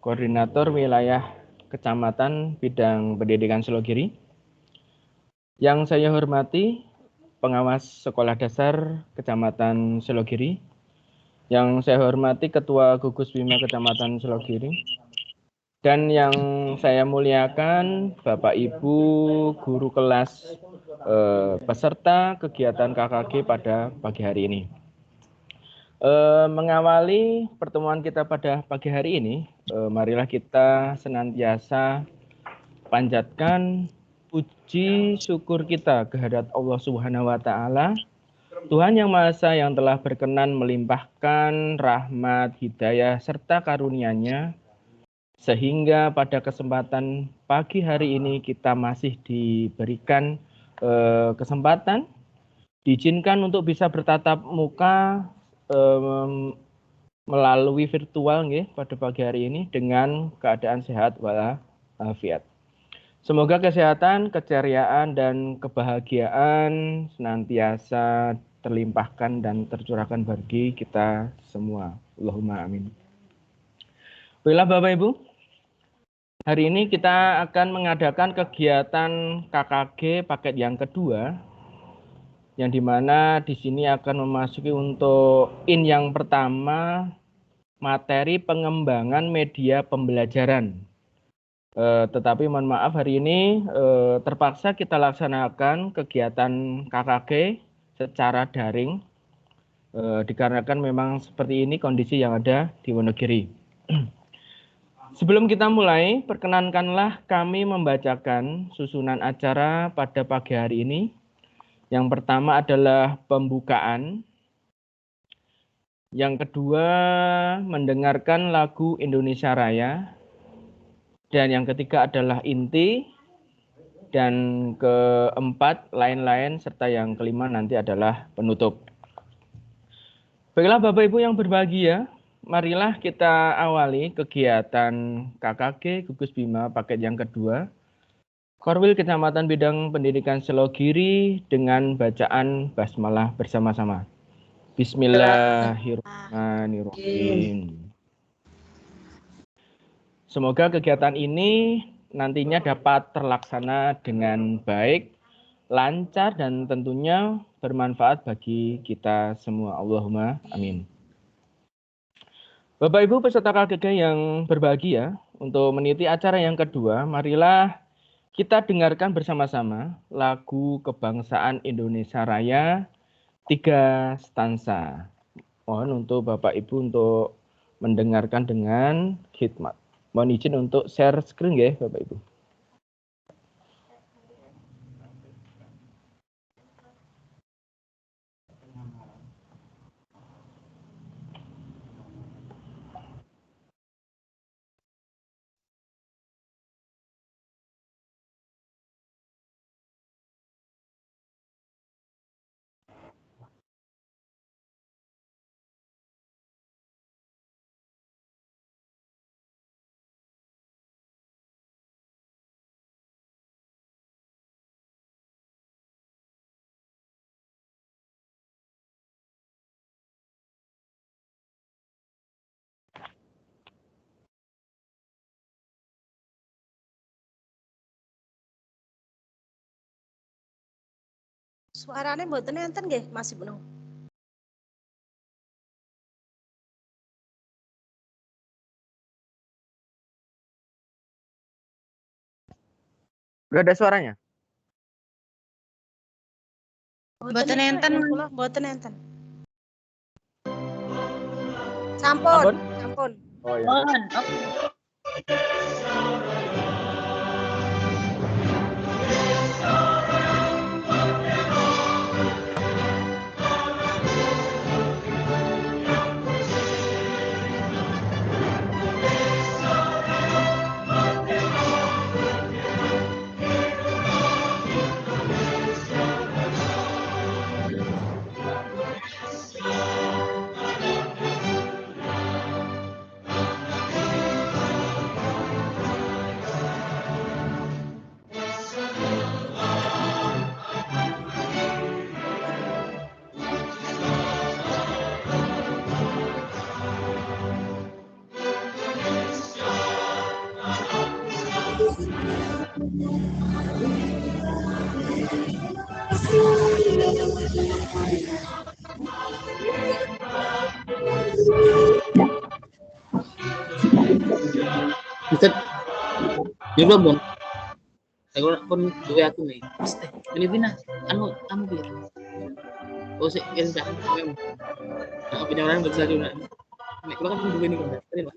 Koordinator Wilayah Kecamatan Bidang Pendidikan Selogiri. Yang saya hormati Pengawas Sekolah Dasar Kecamatan Selogiri. Yang saya hormati Ketua Gugus Bima Kecamatan Selogiri. Dan yang saya muliakan Bapak Ibu guru kelas peserta kegiatan KKG pada pagi hari ini. Mengawali pertemuan kita pada pagi hari ini, marilah kita senantiasa panjatkan puji syukur kita kehadirat Allah Subhanahu wa taala, Tuhan yang Maha Esa yang telah berkenan melimpahkan rahmat, hidayah serta karunia-Nya sehingga pada kesempatan pagi hari ini kita masih diberikan kesempatan, diizinkan untuk bisa bertatap muka melalui virtual pada pagi hari ini dengan keadaan sehat walafiat. Semoga kesehatan, keceriaan, dan kebahagiaan senantiasa terlimpahkan dan tercurahkan bagi kita semua. Allahumma amin. Baiklah Bapak Ibu, hari ini kita akan mengadakan kegiatan KKG paket yang kedua, yang dimana di sini akan memasuki untuk yang pertama, materi pengembangan media pembelajaran. Tetapi mohon maaf hari ini terpaksa kita laksanakan kegiatan KKG secara daring dikarenakan memang seperti ini kondisi yang ada di Wonogiri. Sebelum kita mulai, perkenankanlah kami membacakan susunan acara pada pagi hari ini. Yang pertama adalah pembukaan. Yang kedua, mendengarkan lagu Indonesia Raya. Dan yang ketiga adalah inti, dan keempat lain-lain, serta yang kelima nanti adalah penutup. Baiklah Bapak Ibu yang berbahagia, marilah kita awali kegiatan KKG Gugus Bima paket yang kedua, Korwil Kecamatan Bidang Pendidikan Selogiri dengan bacaan basmalah bersama-sama. Bismillahirrahmanirrahim. Semoga kegiatan ini nantinya dapat terlaksana dengan baik, lancar, dan tentunya bermanfaat bagi kita semua. Allahumma amin. Bapak Ibu peserta KKG yang berbahagia, untuk meniti acara yang kedua, marilah kita dengarkan bersama-sama lagu Kebangsaan Indonesia Raya 3 stansa. Mohon untuk Bapak Ibu untuk mendengarkan dengan khidmat. Mohon izin untuk share screen ya Bapak Ibu. Suarane mboten enten nggih, Mas Ibnu. Udah ada suaranya? Mboten enten, mboten enten. Sampun, sampun. Oh ya. Ustaz, ya belum dong. Aku pun dua aku nih. Filipina, anu gitu. Oh sih, yang tak. Nah, punya orang bisa juga. Nek kalau kan dua ini kan, tadi Pak.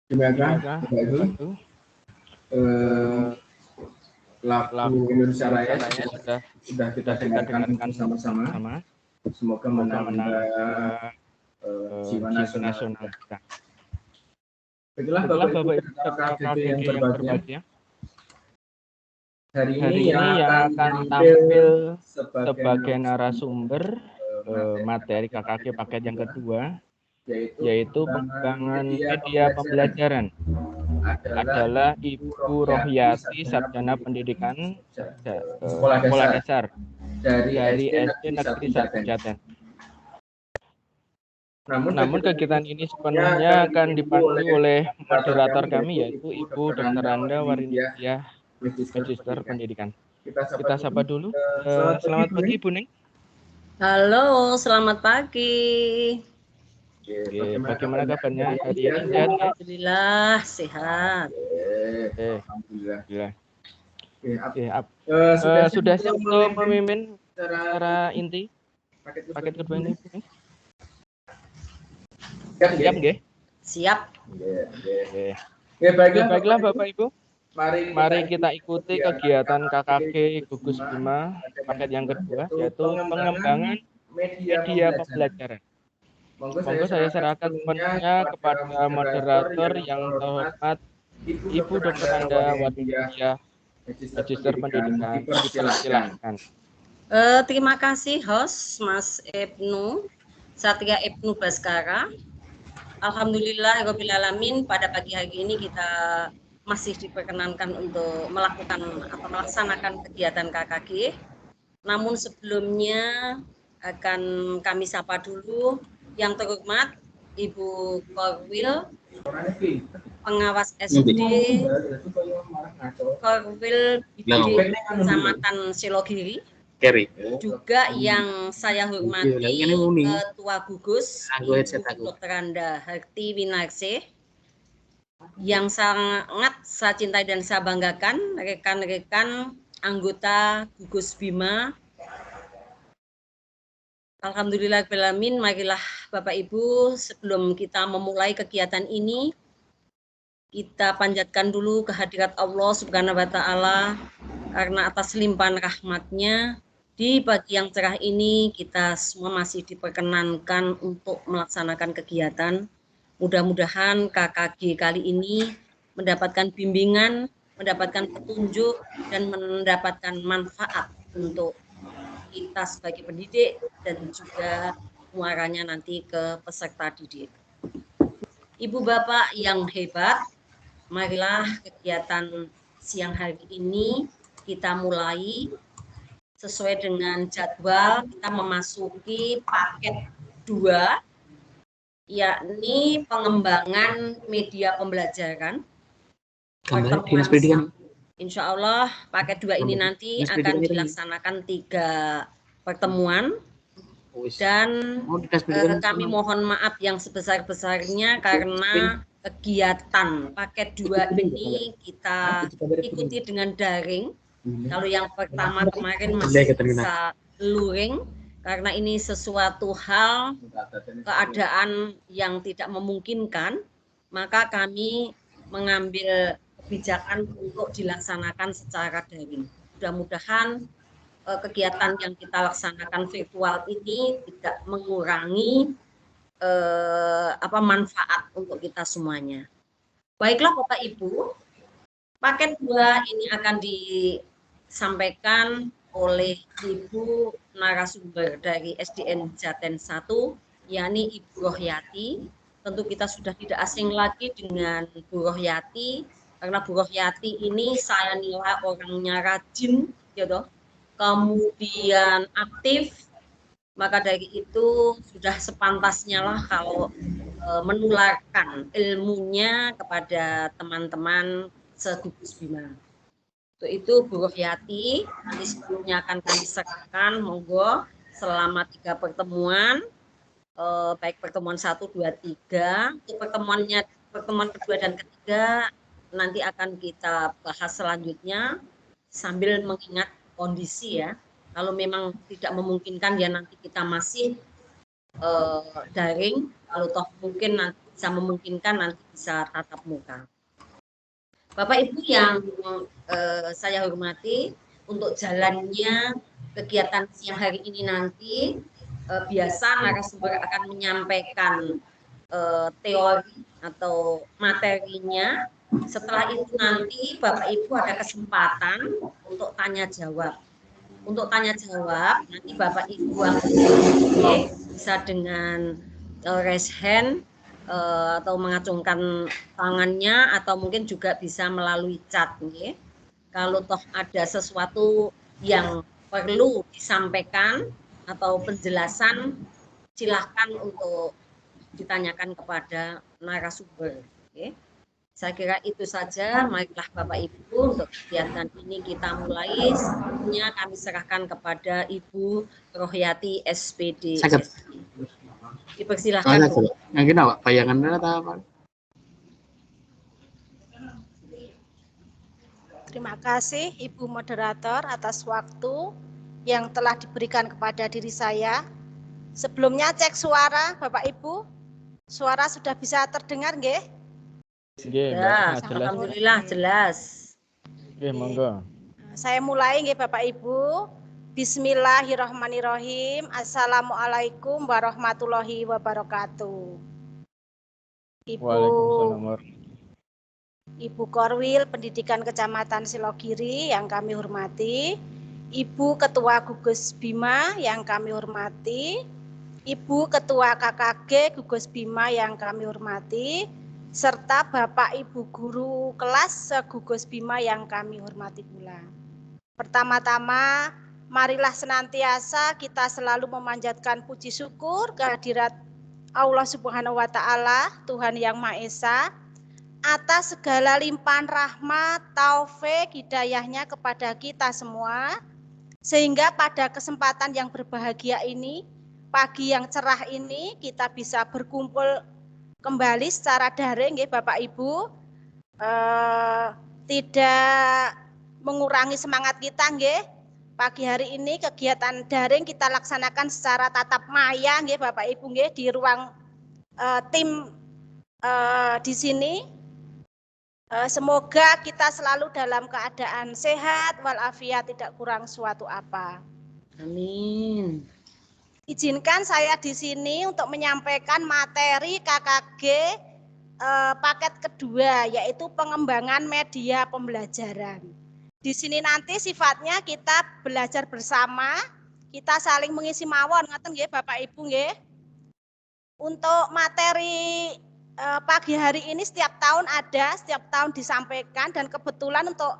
Gimana Bapak Ibu? Lagu Indonesia Raya sudah kita dengarkan bersama-sama. Semoga menambah jiwa nasional kita. Baiklah Bapak Ibu KKG yang berbahagia. Hari ini yang akan tampil sebagai narasumber materi KKG paket yang kedua, yaitu pengembangan media pembelajaran, adalah Ibu Rohyati, Sarjana Pendidikan Sekolah Dasar dari SD Negeri 1 Jaten. Namun kegiatan ini sepenuhnya akan dipandu oleh moderator kami, yaitu Ibu Dr. Randa Warindiah, Magister Pendidikan. Kita sapa dulu. Selamat pagi Ibu Neng. Halo, selamat pagi. Oke, bagaimana kabarnya hari ini? Sehat ya? Alhamdulillah sehat. Alhamdulillah. Sudah siap untuk memimpin secara inti paket kedua ini? Siap nggih? Siap. Baiklah Bapak Ibu. Mari kita ikuti kegiatan KKG Gugus Bima paket yang kedua, yaitu pengembangan media pembelajaran. Monggo saya serahkan sepenuhnya kepada moderator yang terhormat Ibu Dr. Randa Warindiah, Magister Pendidikan. Dipersilakan. Terima kasih host Mas Ibnu, Satria Ibnu Baskara. Alhamdulillah alamin, pada pagi hari ini kita masih diperkenankan untuk melaksanakan kegiatan KKG. Namun sebelumnya akan kami sapa dulu yang terhormat Ibu Korwil, pengawas SD Korwil BPD Kecamatan Silogiri. Juga yang saya hormati Ketua Gugus Ibu Dr. Randa Harti Winarse, yang sangat saya cintai dan saya banggakan rekan-rekan anggota Gugus Bima. Alhamdulillahirrahmanirrahim, marilah Bapak Ibu, sebelum kita memulai kegiatan ini, kita panjatkan dulu kehadirat Allah Subhanahu wa Ta'ala, karena atas limpahan rahmatnya, di pagi yang cerah ini kita semua masih diperkenankan untuk melaksanakan kegiatan. Mudah-mudahan KKG kali ini mendapatkan bimbingan, mendapatkan petunjuk, dan mendapatkan manfaat untuk kita sebagai pendidik dan juga muaranya nanti ke peserta didik. Ibu Bapak yang hebat, marilah kegiatan siang hari ini kita mulai sesuai dengan jadwal. Kita memasuki paket 2, yakni pengembangan media pembelajaran. Dinas Pendidikan. Insya Allah paket 2 ini nanti akan dilaksanakan 3 pertemuan, dan kami mohon maaf yang sebesar-besarnya karena kegiatan paket 2 ini kita ikuti dengan daring. Kalau yang pertama kemarin masih bisa luring, karena ini sesuatu hal keadaan yang tidak memungkinkan, maka kami mengambil kebijakan untuk dilaksanakan secara daring. Mudah-mudahan kegiatan yang kita laksanakan virtual ini tidak mengurangi manfaat untuk kita semuanya. Baiklah Bapak Ibu, paket 2 ini akan disampaikan oleh Ibu narasumber dari SDN Jaten 1, yakni Ibu Rohyati. Tentu kita sudah tidak asing lagi dengan Bu Rohyati, karena Bu Rohyati ini saya nilai orangnya rajin, gitu, kemudian aktif, maka dari itu sudah sepantasnya lah kalau menularkan ilmunya kepada teman-teman segugus Bima. Untuk itu Bu Rohyati, nanti sebelumnya akan kami serahkan, monggo selama 3 pertemuan, baik pertemuan 1, 2, 3, untuk pertemuan kedua dan ketiga nanti akan kita bahas selanjutnya sambil mengingat kondisi ya. Kalau memang tidak memungkinkan ya nanti kita masih daring. Kalau toh mungkin nanti bisa memungkinkan nanti bisa tatap muka. Bapak Ibu yang saya hormati, untuk jalannya kegiatan siang hari ini nanti biasa narasumber akan menyampaikan teori atau materinya. Setelah itu nanti Bapak Ibu ada kesempatan untuk tanya jawab. Untuk tanya jawab nanti Bapak Ibu bisa dengan raise hand atau mengacungkan tangannya, atau mungkin juga bisa melalui chat. Kalau toh ada sesuatu yang perlu disampaikan atau penjelasan, silahkan untuk ditanyakan kepada narasumber. Saya kira itu saja. Marilah Bapak Ibu, untuk kegiatan ini kita mulai. Selanjutnya kami serahkan kepada Ibu Rohyati SPD. Dipersilahkan. Mungkin awak bayangan atau apa? Terima kasih Ibu Moderator atas waktu yang telah diberikan kepada diri saya. Sebelumnya cek suara Bapak Ibu. Suara sudah bisa terdengar nggih? Ya, alhamdulillah jelas. Oke, monggo. Saya mulai nggih Bapak Ibu. Bismillahirrahmanirrahim. Assalamualaikum warahmatullahi wabarakatuh. Ibu Korwil Pendidikan Kecamatan Silogiri yang kami hormati, Ibu Ketua Gugus Bima yang kami hormati, Ibu Ketua KKG Gugus Bima yang kami hormati, serta Bapak Ibu Guru kelas Gugus Bima yang kami hormati pula. Pertama-tama, marilah senantiasa kita selalu memanjatkan puji syukur kehadirat Allah Subhanahu wa Ta'ala, Tuhan Yang Maha Esa, atas segala limpahan rahmat, taufik, hidayahnya kepada kita semua, sehingga pada kesempatan yang berbahagia ini, pagi yang cerah ini, kita bisa berkumpul kembali secara daring ya Bapak Ibu, tidak mengurangi semangat kita nggih. Pagi hari ini kegiatan daring kita laksanakan secara tatap maya nggih Bapak Ibu nggih di ruang tim di sini. Semoga kita selalu dalam keadaan sehat walafiat, tidak kurang suatu apa. Amin. Izinkan saya di sini untuk menyampaikan materi KKG paket kedua, yaitu pengembangan media pembelajaran. Di sini nanti sifatnya kita belajar bersama, kita saling mengisi mawon, ngoten nggih Bapak Ibu nggih. Untuk materi pagi hari ini setiap tahun ada, setiap tahun disampaikan, dan kebetulan untuk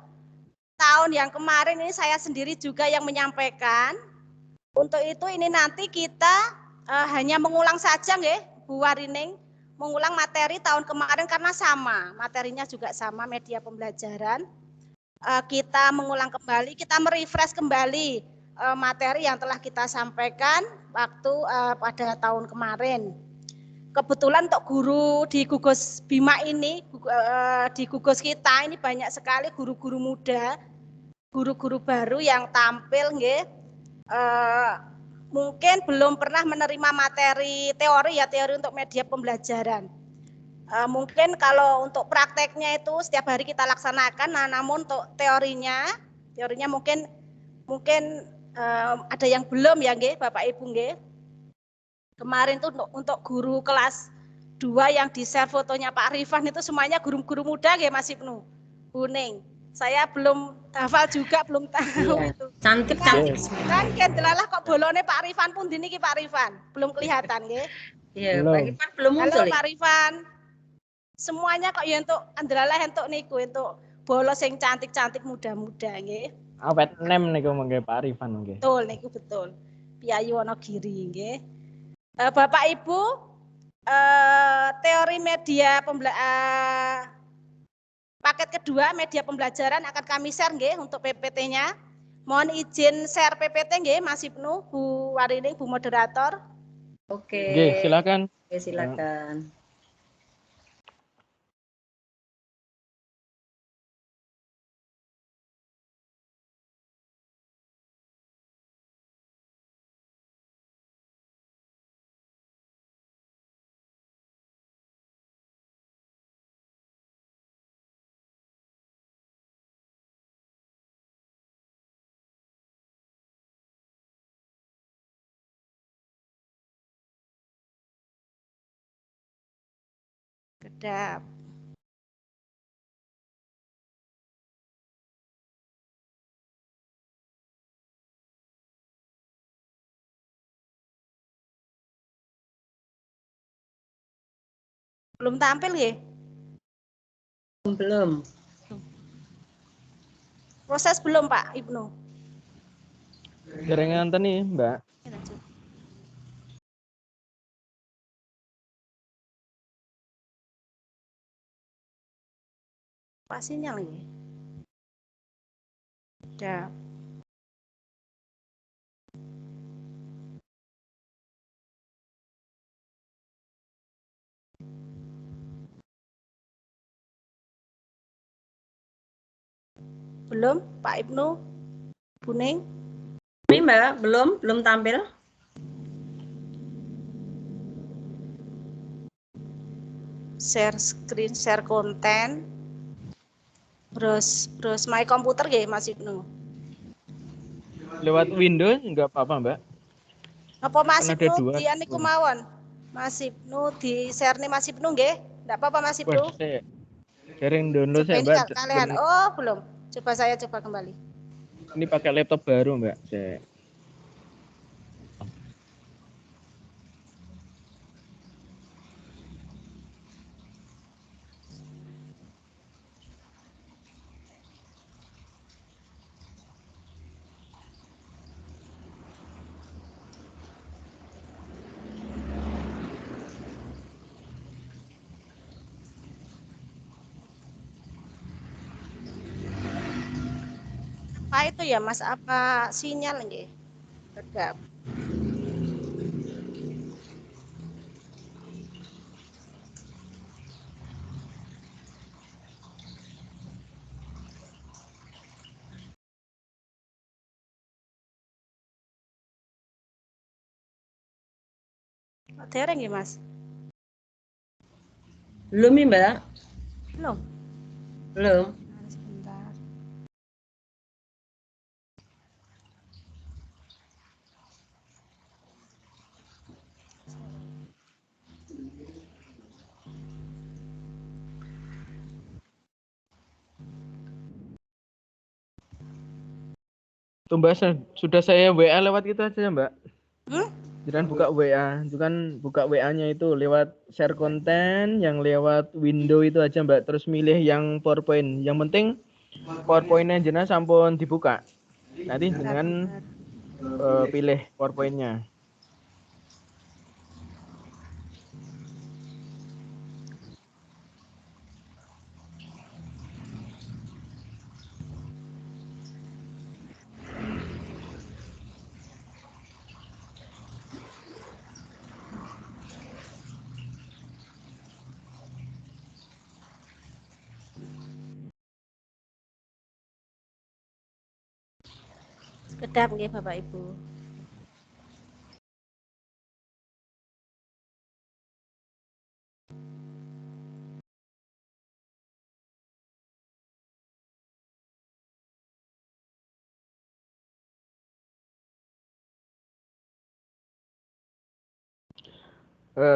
tahun yang kemarin ini saya sendiri juga yang menyampaikan. Untuk itu ini nanti kita hanya mengulang saja nggih Bu Warining, mengulang materi tahun kemarin karena sama, materinya juga sama, media pembelajaran. Kita mengulang kembali, kita merefresh kembali materi yang telah kita sampaikan waktu pada tahun kemarin. Kebetulan untuk guru di Gugus Bima ini, di Gugus kita ini banyak sekali guru-guru muda, guru-guru baru yang tampil nggih. Mungkin belum pernah menerima materi teori ya, teori untuk media pembelajaran. Mungkin kalau untuk prakteknya itu setiap hari kita laksanakan, nah namun untuk teorinya mungkin ada yang belum ya nggih Bapak Ibu nggih. Kemarin tuh untuk guru kelas 2 yang di-share fotonya Pak Rifan itu semuanya guru-guru muda nggih Mas Ibnu. Kuning. Saya belum hafal juga, belum tahu Iya. itu. Cantik-cantik. Kan kendelalah kok bolone Pak Rifan pun dini ki Pak Rifan. Belum kelihatan nggih. Iya, Belum. Pak Rifan belum muncul. Halo Pak Rifan. Semuanya kok ya untuk andelalah entuk niku, entuk bolos sing cantik-cantik muda-muda nggih. Awet nem niku mengke Pak Rifan nggih. Betul niku betul. Piyayu Wonogiri nggih. Bapak Ibu, teori media paket kedua media pembelajaran akan kami share nggih untuk PPT-nya. Mohon izin share PPT nggih Mas Ibnu, Bu Warining, Bu moderator. Oke. Nggih, silakan. Oke, silakan. Kedap. Belum tampil nggih? Belum. Proses belum Pak Ibnu? Dereng nganten nih, Mbak. Pak sinyal nggih. Kedap. Belum Pak Ibnu? Buning? Ini Mbak, belum tampil. Share screen, share konten. Terus my komputer nggih Mas Ibnu. Lewat Windows enggak apa-apa, Mbak. Apa Mas Kan ada Ibnu dua. di aniku mawon? Mas Ibnu di share nih Mas Ibnu nggih? Enggak apa-apa Mas Ibnu. Wah, saya dereng download Coba saya, ini Mbak. kalian. Oh, belum. Coba saya coba kembali. Ini pakai laptop baru, Mbak. Saya. Apa itu ya Mas? Apa sinyal nggih? Kedap. Dereng ya Mas? Belum nih Mbak? Belum. Belum. Sebentar. Tuh Mbak, sudah saya WA lewat itu aja Mbak. Hmm? Jangan buka WA, jangan buka WA-nya itu lewat share konten, yang lewat window itu aja Mbak. Terus milih yang PowerPoint. Yang penting PowerPoint-nya jenah sampun dibuka. Nanti dengan pilih PowerPoint-nya. Kedap nggih Bapak Ibu.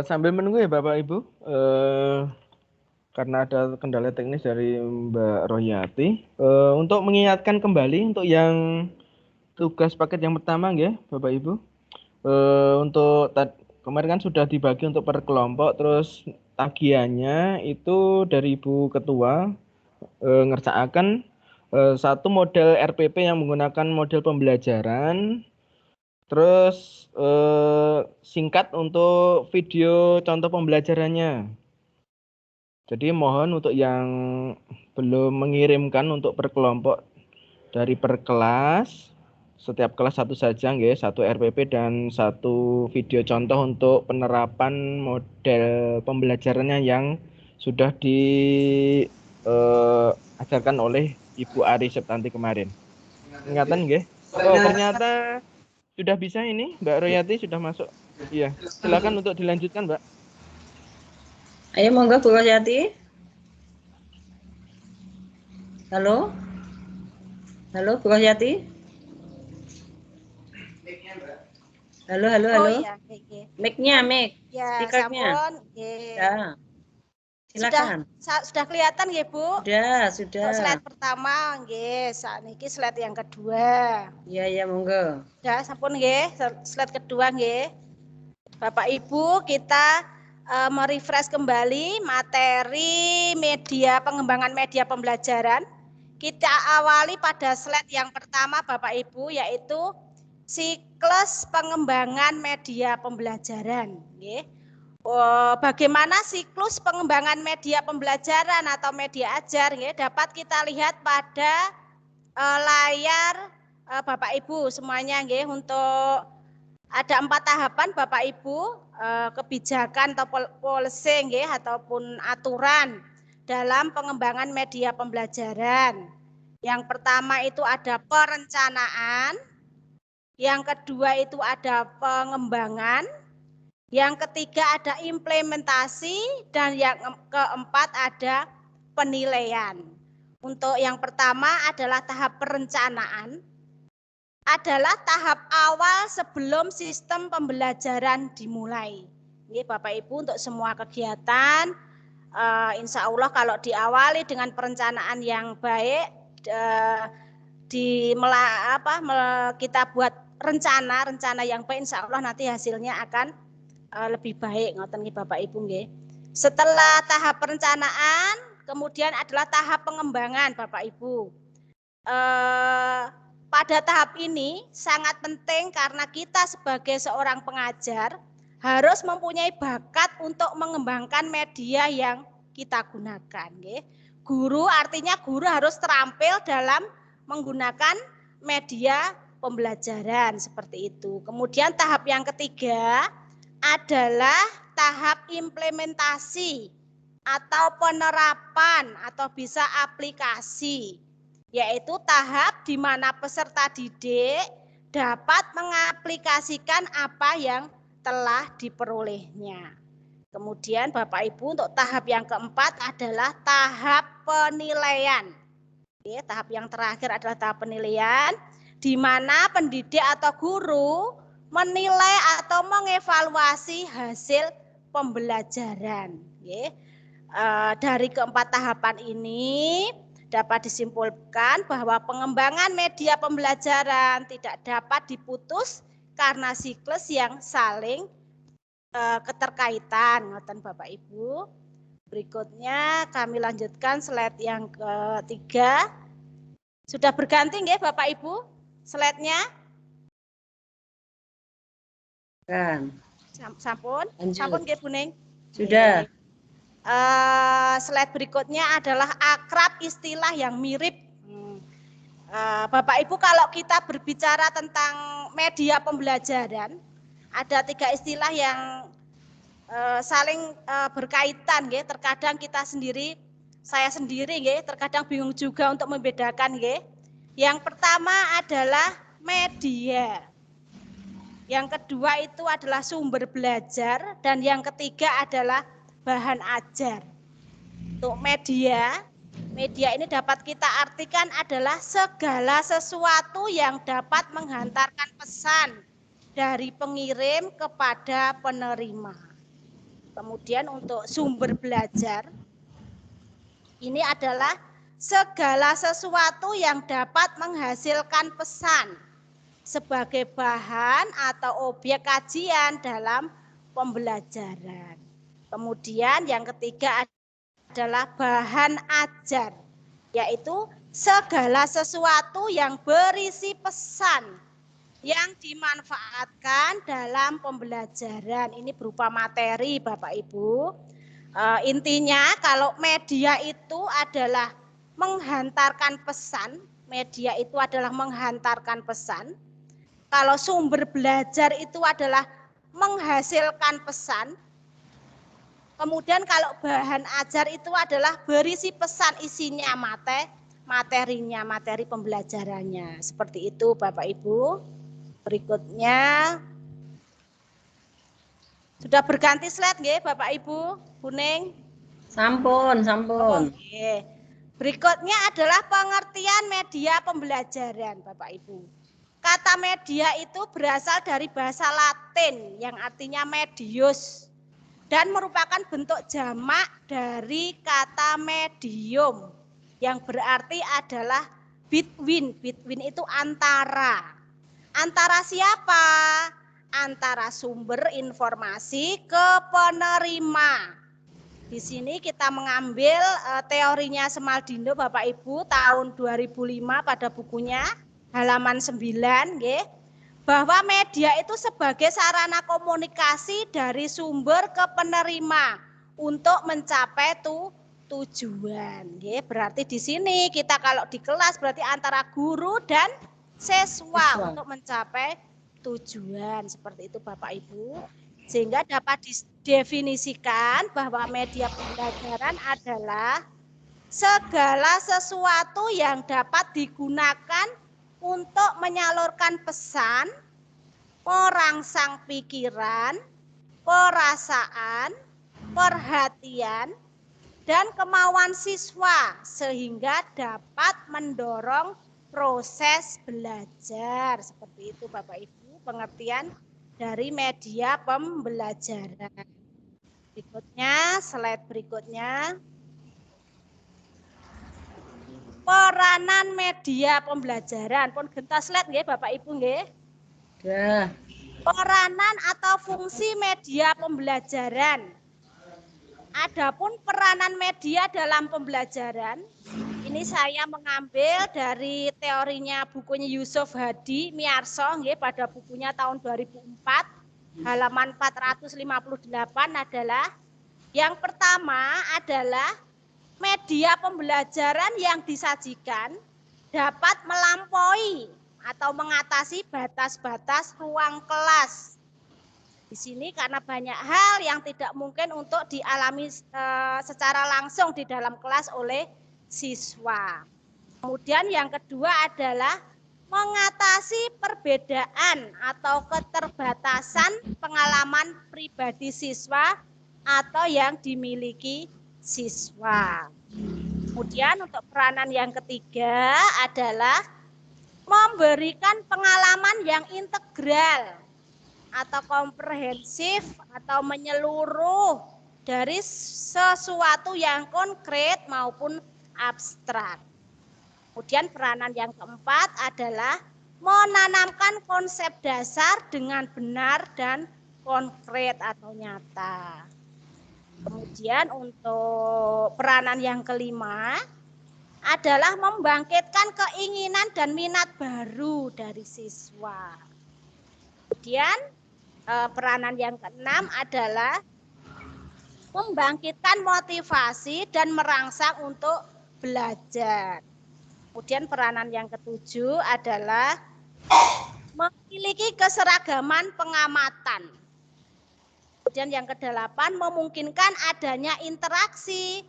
Sambil menunggu ya Bapak Ibu, karena ada kendala teknis dari Mbak Royati, untuk mengingatkan kembali untuk yang tugas paket yang pertama ya Bapak Ibu, untuk kemarin kan sudah dibagi untuk per kelompok, terus tagihannya itu dari Ibu Ketua ngerjakan satu model RPP yang menggunakan model pembelajaran. Terus singkat untuk video contoh pembelajarannya. Jadi mohon untuk yang belum mengirimkan untuk per kelompok dari per kelas, setiap kelas satu saja nggih, satu RPP dan satu video contoh untuk penerapan model pembelajarannya yang sudah diajarkan oleh Ibu Ari Septanti kemarin. Ingatan nggih. Oh, ternyata sudah bisa ini, Mbak Royati sudah masuk. Iya, silakan untuk dilanjutkan, Mbak. Ayo monggo Bu Royati. Halo? Halo Bu Royati? Halo, halo, Oh halo. iya, nggih. Mic-nya, mic. Ya, Speaker-nya. sampun nggih. Ya. Silakan. Sudah kelihatan nggih Bu? Sudah. Slide pertama nggih, sakniki slide yang kedua. Iya, monggo. Ya, sampun nggih, slide kedua nggih. Bapak Ibu, kita merefresh kembali materi media pengembangan media pembelajaran. Kita awali pada slide yang pertama Bapak Ibu, yaitu siklus pengembangan media pembelajaran. Bagaimana siklus pengembangan media pembelajaran atau media ajar dapat kita lihat pada layar Bapak Ibu semuanya untuk ada 4 tahapan Bapak Ibu, kebijakan atau policy ataupun aturan dalam pengembangan media pembelajaran. Yang pertama itu ada perencanaan, yang kedua itu ada pengembangan, yang ketiga ada implementasi, dan yang keempat ada penilaian. Untuk yang pertama adalah tahap perencanaan, adalah tahap awal sebelum sistem pembelajaran dimulai. Ini Bapak Ibu untuk semua kegiatan, insya Allah kalau diawali dengan perencanaan yang baik, kita buat rencana yang baik, insya Allah nanti hasilnya akan lebih baik, ngoten nggih Bapak Ibu nggih. Setelah tahap perencanaan, kemudian adalah tahap pengembangan Bapak Ibu. Pada tahap ini sangat penting karena kita sebagai seorang pengajar harus mempunyai bakat untuk mengembangkan media yang kita gunakan. Guru artinya guru harus terampil dalam menggunakan media pembelajaran seperti itu. Kemudian tahap yang ketiga adalah tahap implementasi atau penerapan atau bisa aplikasi, yaitu tahap di mana peserta didik dapat mengaplikasikan apa yang telah diperolehnya. Kemudian Bapak Ibu untuk tahap yang keempat adalah tahap penilaian. Oke, tahap yang terakhir adalah tahap penilaian, di mana pendidik atau guru menilai atau mengevaluasi hasil pembelajaran. Oke. Dari keempat tahapan ini dapat disimpulkan bahwa pengembangan media pembelajaran tidak dapat diputus karena siklus yang saling keterkaitan. Ngoten Bapak Ibu. Berikutnya kami lanjutkan slide yang ketiga. Sudah berganti nggih Bapak Ibu slide-nya? Kan. Sampun? Lanjut. Sampun nggih Bu Ning? Sudah. Slide berikutnya adalah akrab istilah yang mirip. Bapak Ibu, kalau kita berbicara tentang media pembelajaran, ada 3 istilah yang saling berkaitan, nggih. Terkadang kita sendiri, saya sendiri, nggih, terkadang bingung juga untuk membedakan, nggih. Yang pertama adalah media. Yang kedua itu adalah sumber belajar, dan yang ketiga adalah bahan ajar. Untuk media ini dapat kita artikan adalah segala sesuatu yang dapat menghantarkan pesan dari pengirim kepada penerima. Kemudian untuk sumber belajar, ini adalah segala sesuatu yang dapat menghasilkan pesan sebagai bahan atau objek kajian dalam pembelajaran. Kemudian yang ketiga adalah bahan ajar, yaitu segala sesuatu yang berisi pesan yang dimanfaatkan dalam pembelajaran. Ini berupa materi Bapak Ibu. Intinya kalau media itu adalah menghantarkan pesan, media itu adalah menghantarkan pesan. Kalau sumber belajar itu adalah menghasilkan pesan. Kemudian kalau bahan ajar itu adalah berisi pesan, isinya materinya, materi pembelajarannya. Seperti itu Bapak Ibu. Berikutnya sudah berganti slide nggih Bapak Ibu, kuning. Sampun. Oke. Berikutnya adalah pengertian media pembelajaran Bapak Ibu. Kata media itu berasal dari bahasa Latin yang artinya medius dan merupakan bentuk jamak dari kata medium yang berarti adalah between. Between itu antara. Antara siapa? Antara sumber informasi ke penerima. Di sini kita mengambil teorinya Semaldino Bapak Ibu tahun 2005 pada bukunya halaman 9, nggih, bahwa media itu sebagai sarana komunikasi dari sumber ke penerima untuk mencapai tujuan. Nggih, berarti di sini kita kalau di kelas berarti antara guru dan siswa untuk mencapai tujuan. Seperti itu Bapak Ibu. Sehingga dapat didefinisikan bahwa media pembelajaran adalah segala sesuatu yang dapat digunakan untuk menyalurkan pesan, merangsang pikiran, perasaan, perhatian, dan kemauan siswa sehingga dapat mendorong proses belajar. Seperti itu Bapak Ibu pengertian dari media pembelajaran. Berikutnya, slide berikutnya. Peranan media pembelajaran. Pun gentas slide nggih Bapak Ibu nggih. Ya. Peranan atau fungsi media pembelajaran. Adapun peranan media dalam pembelajaran, ini saya mengambil dari teorinya bukunya Yusuf Hadi Miarso nggih, pada bukunya tahun 2004 halaman 458 adalah yang pertama adalah media pembelajaran yang disajikan dapat melampaui atau mengatasi batas-batas ruang kelas. Di sini karena banyak hal yang tidak mungkin untuk dialami secara langsung di dalam kelas oleh siswa. Kemudian yang kedua adalah mengatasi perbedaan atau keterbatasan pengalaman pribadi siswa atau yang dimiliki siswa. Kemudian untuk peranan yang ketiga adalah memberikan pengalaman yang integral atau komprehensif atau menyeluruh dari sesuatu yang konkret maupun abstrak. Kemudian peranan yang keempat adalah menanamkan konsep dasar dengan benar dan konkret atau nyata. Kemudian untuk peranan yang kelima adalah membangkitkan keinginan dan minat baru dari siswa. Kemudian peranan yang keenam adalah membangkitkan motivasi dan merangsang untuk belajar. Kemudian peranan yang ketujuh adalah memiliki keseragaman pengamatan. Kemudian yang kedelapan memungkinkan adanya interaksi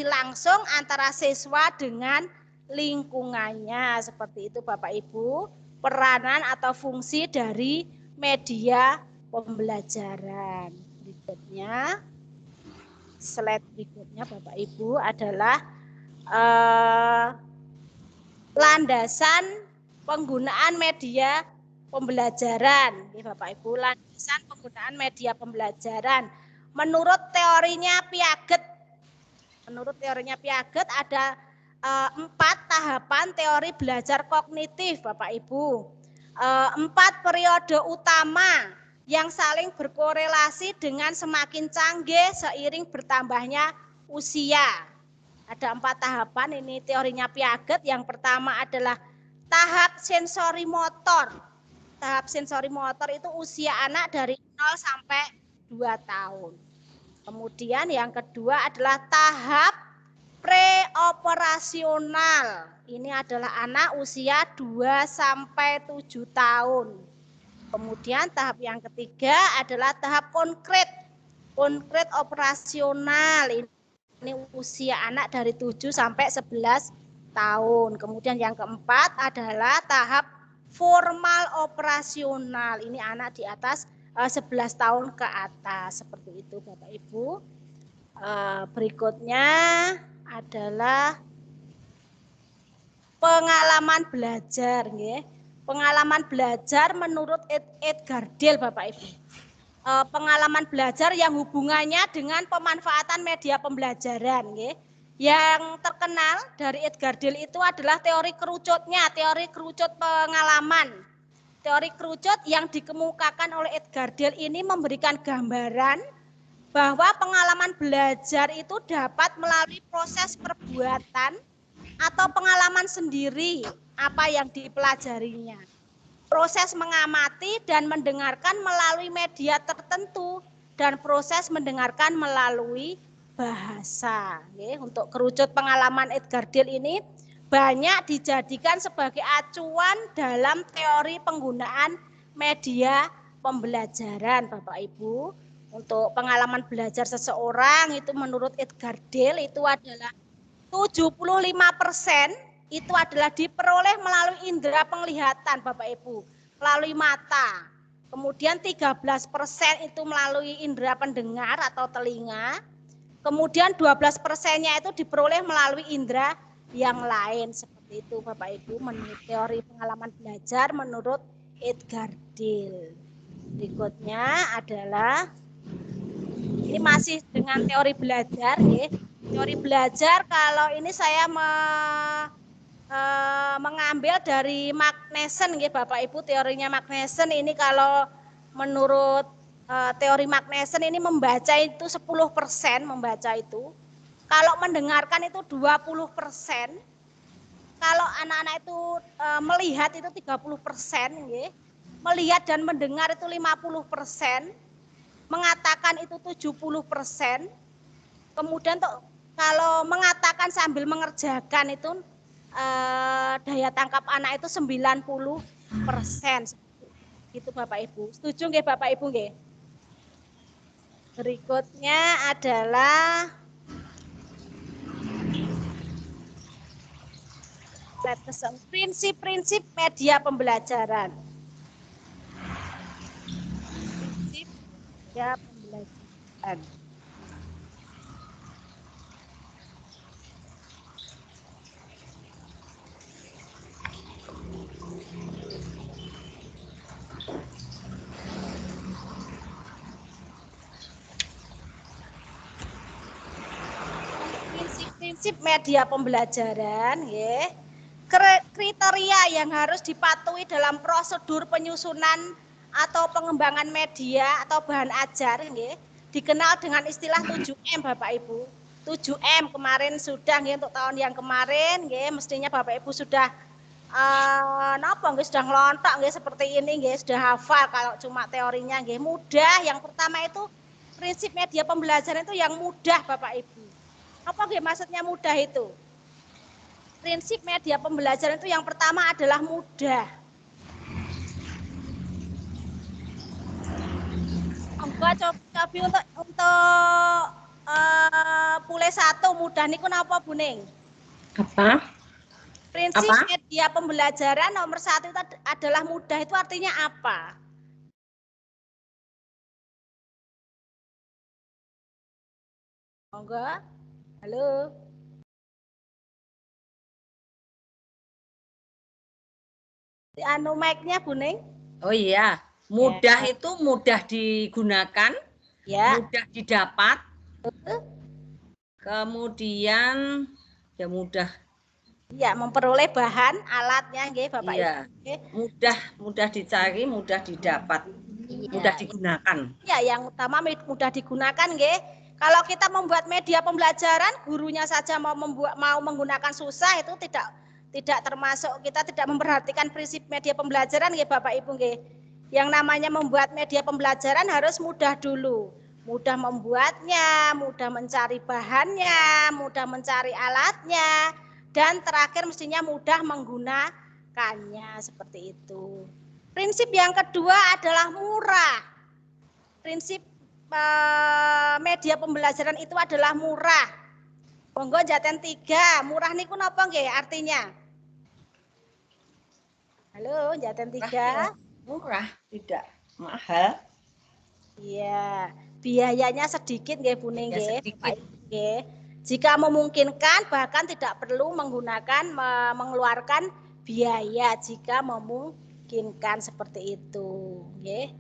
langsung antara siswa dengan lingkungannya. Seperti itu Bapak Ibu, peranan atau fungsi dari media pembelajaran. Berikutnya, slide berikutnya Bapak Ibu adalah landasan penggunaan media pembelajaran. Bapak Ibu, landasan penggunaan media pembelajaran. Menurut teorinya Piaget ada 4 tahapan teori belajar kognitif, Bapak Ibu. 4 periode utama yang saling berkorelasi dengan semakin canggih seiring bertambahnya usia. Ada 4 tahapan, ini teorinya Piaget. Yang pertama adalah tahap sensori motor. Tahap sensori motor itu usia anak dari 0 sampai 2 tahun. Kemudian yang kedua adalah tahap preoperasional. Ini adalah anak usia 2 sampai 7 tahun. Kemudian tahap yang ketiga adalah tahap konkret operasional. Ini usia anak dari 7 sampai 11 tahun. Kemudian yang keempat adalah tahap formal operasional. Ini anak di atas 11 tahun ke atas. Seperti itu Bapak Ibu. Berikutnya adalah pengalaman belajar. Pengalaman belajar menurut Edgar Dale Bapak Ibu. Pengalaman belajar yang hubungannya dengan pemanfaatan media pembelajaran. Yang terkenal dari Edgar Dale itu adalah teori kerucutnya, teori kerucut pengalaman. Teori kerucut yang dikemukakan oleh Edgar Dale ini memberikan gambaran bahwa pengalaman belajar itu dapat melalui proses perbuatan atau pengalaman sendiri apa yang dipelajarinya. Proses mengamati dan mendengarkan melalui media tertentu dan proses mendengarkan melalui bahasa. Untuk kerucut pengalaman Edgar Dale ini banyak dijadikan sebagai acuan dalam teori penggunaan media pembelajaran Bapak Ibu. Untuk pengalaman belajar seseorang itu menurut Edgar Dale itu adalah 75% itu adalah diperoleh melalui indera penglihatan Bapak Ibu, melalui mata. Kemudian 13% itu melalui indera pendengar atau telinga. Kemudian 12%-nya itu diperoleh melalui indera yang lain. Seperti itu Bapak Ibu menurut teori pengalaman belajar menurut Edgar Dale. Berikutnya adalah ini masih dengan teori belajar. Teori belajar kalau ini saya mengambil dari Magnussen Bapak Ibu. Teorinya Magnussen ini kalau menurut teori Magnussen ini membaca itu 10% membaca itu. Kalau mendengarkan itu 20%. Kalau anak-anak itu melihat itu 30%. Melihat dan mendengar itu 50%. Mengatakan itu 70%. Kemudian kalau mengatakan sambil mengerjakan itu daya tangkap anak itu 90%. Gitu Bapak Ibu. Setuju nggih Bapak Ibu nggih? Berikutnya adalah Prinsip-prinsip media pembelajaran. Prinsip media pembelajaran. Prinsip media pembelajaran, ya. Kriteria yang harus dipatuhi dalam prosedur penyusunan atau pengembangan media atau bahan ajar, ya, dikenal dengan istilah 7M, Bapak Ibu. 7M kemarin sudah, ya, untuk tahun yang kemarin, ya, mestinya Bapak Ibu sudah sudah ngelontok, ya, seperti ini, ya, sudah hafal. Kalau cuma teorinya, ya, mudah. Yang pertama itu prinsip media pembelajaran itu yang mudah, Bapak Ibu. Apa maksudnya mudah itu? Prinsip media pembelajaran itu yang pertama adalah mudah. Coba untuk pule 1 mudah niku napa Bu Ning? Apa? Prinsip media pembelajaran nomor 1 itu adalah mudah, itu artinya apa? Monggo. Halo. Anu mic-nya Bu Ning? Oh iya, mudah ya. Itu mudah digunakan, ya. Mudah didapat, kemudian ya mudah. Ya, memperoleh bahan alatnya, nggih, Bapak Ibu. Mudah dicari, mudah didapat, ya. Mudah digunakan. Ya, yang utama mudah digunakan, nggih. Kalau kita membuat media pembelajaran, gurunya saja mau menggunakan susah, itu tidak termasuk, kita tidak memperhatikan prinsip media pembelajaran, nggih, Bapak Ibu, nggih. Yang namanya membuat media pembelajaran harus mudah dulu. Mudah membuatnya, mudah mencari bahannya, mudah mencari alatnya, dan terakhir mestinya mudah menggunakannya, seperti itu. Prinsip yang kedua adalah murah. Prinsip media pembelajaran itu adalah murah. Monggo jaten 3, murah niku napa nggih artinya? Halo, jaten 3. Murah, tidak mahal. Iya, biayanya sedikit nggih Bu Ning nggih. Jika memungkinkan bahkan tidak perlu mengeluarkan biaya jika memungkinkan, seperti itu, nggih.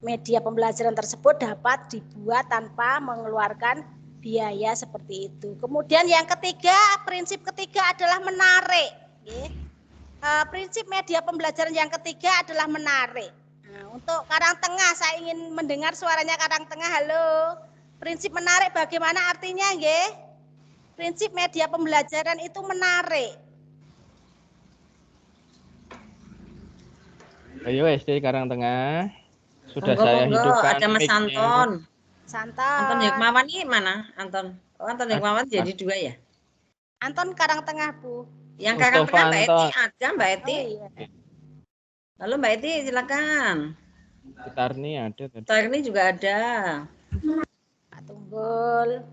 Media pembelajaran tersebut dapat dibuat tanpa mengeluarkan biaya, seperti itu. Kemudian yang ketiga, prinsip ketiga adalah menarik, nggih. Prinsip media pembelajaran yang ketiga adalah menarik. Nah, untuk Karang Tengah, saya ingin mendengar suaranya Karang Tengah. Halo. Prinsip menarik bagaimana artinya, nggih? Prinsip media pembelajaran itu menarik. Ayo SD Karang Tengah. Sudah Monggo, saya hidupkan. Ada Mas Anton. Anton Hikmawan ini mana? Anton. Oh, Anton Hikmawan jadi 2 ya? Anton Karang Tengah, Bu. Yang Karang Tengah Mbak Eti ada, Mbak Eti. Oh, iya. Halo Mbak Eti, silakan. Tarni ada. Tarni juga ada. Pak Tunggul.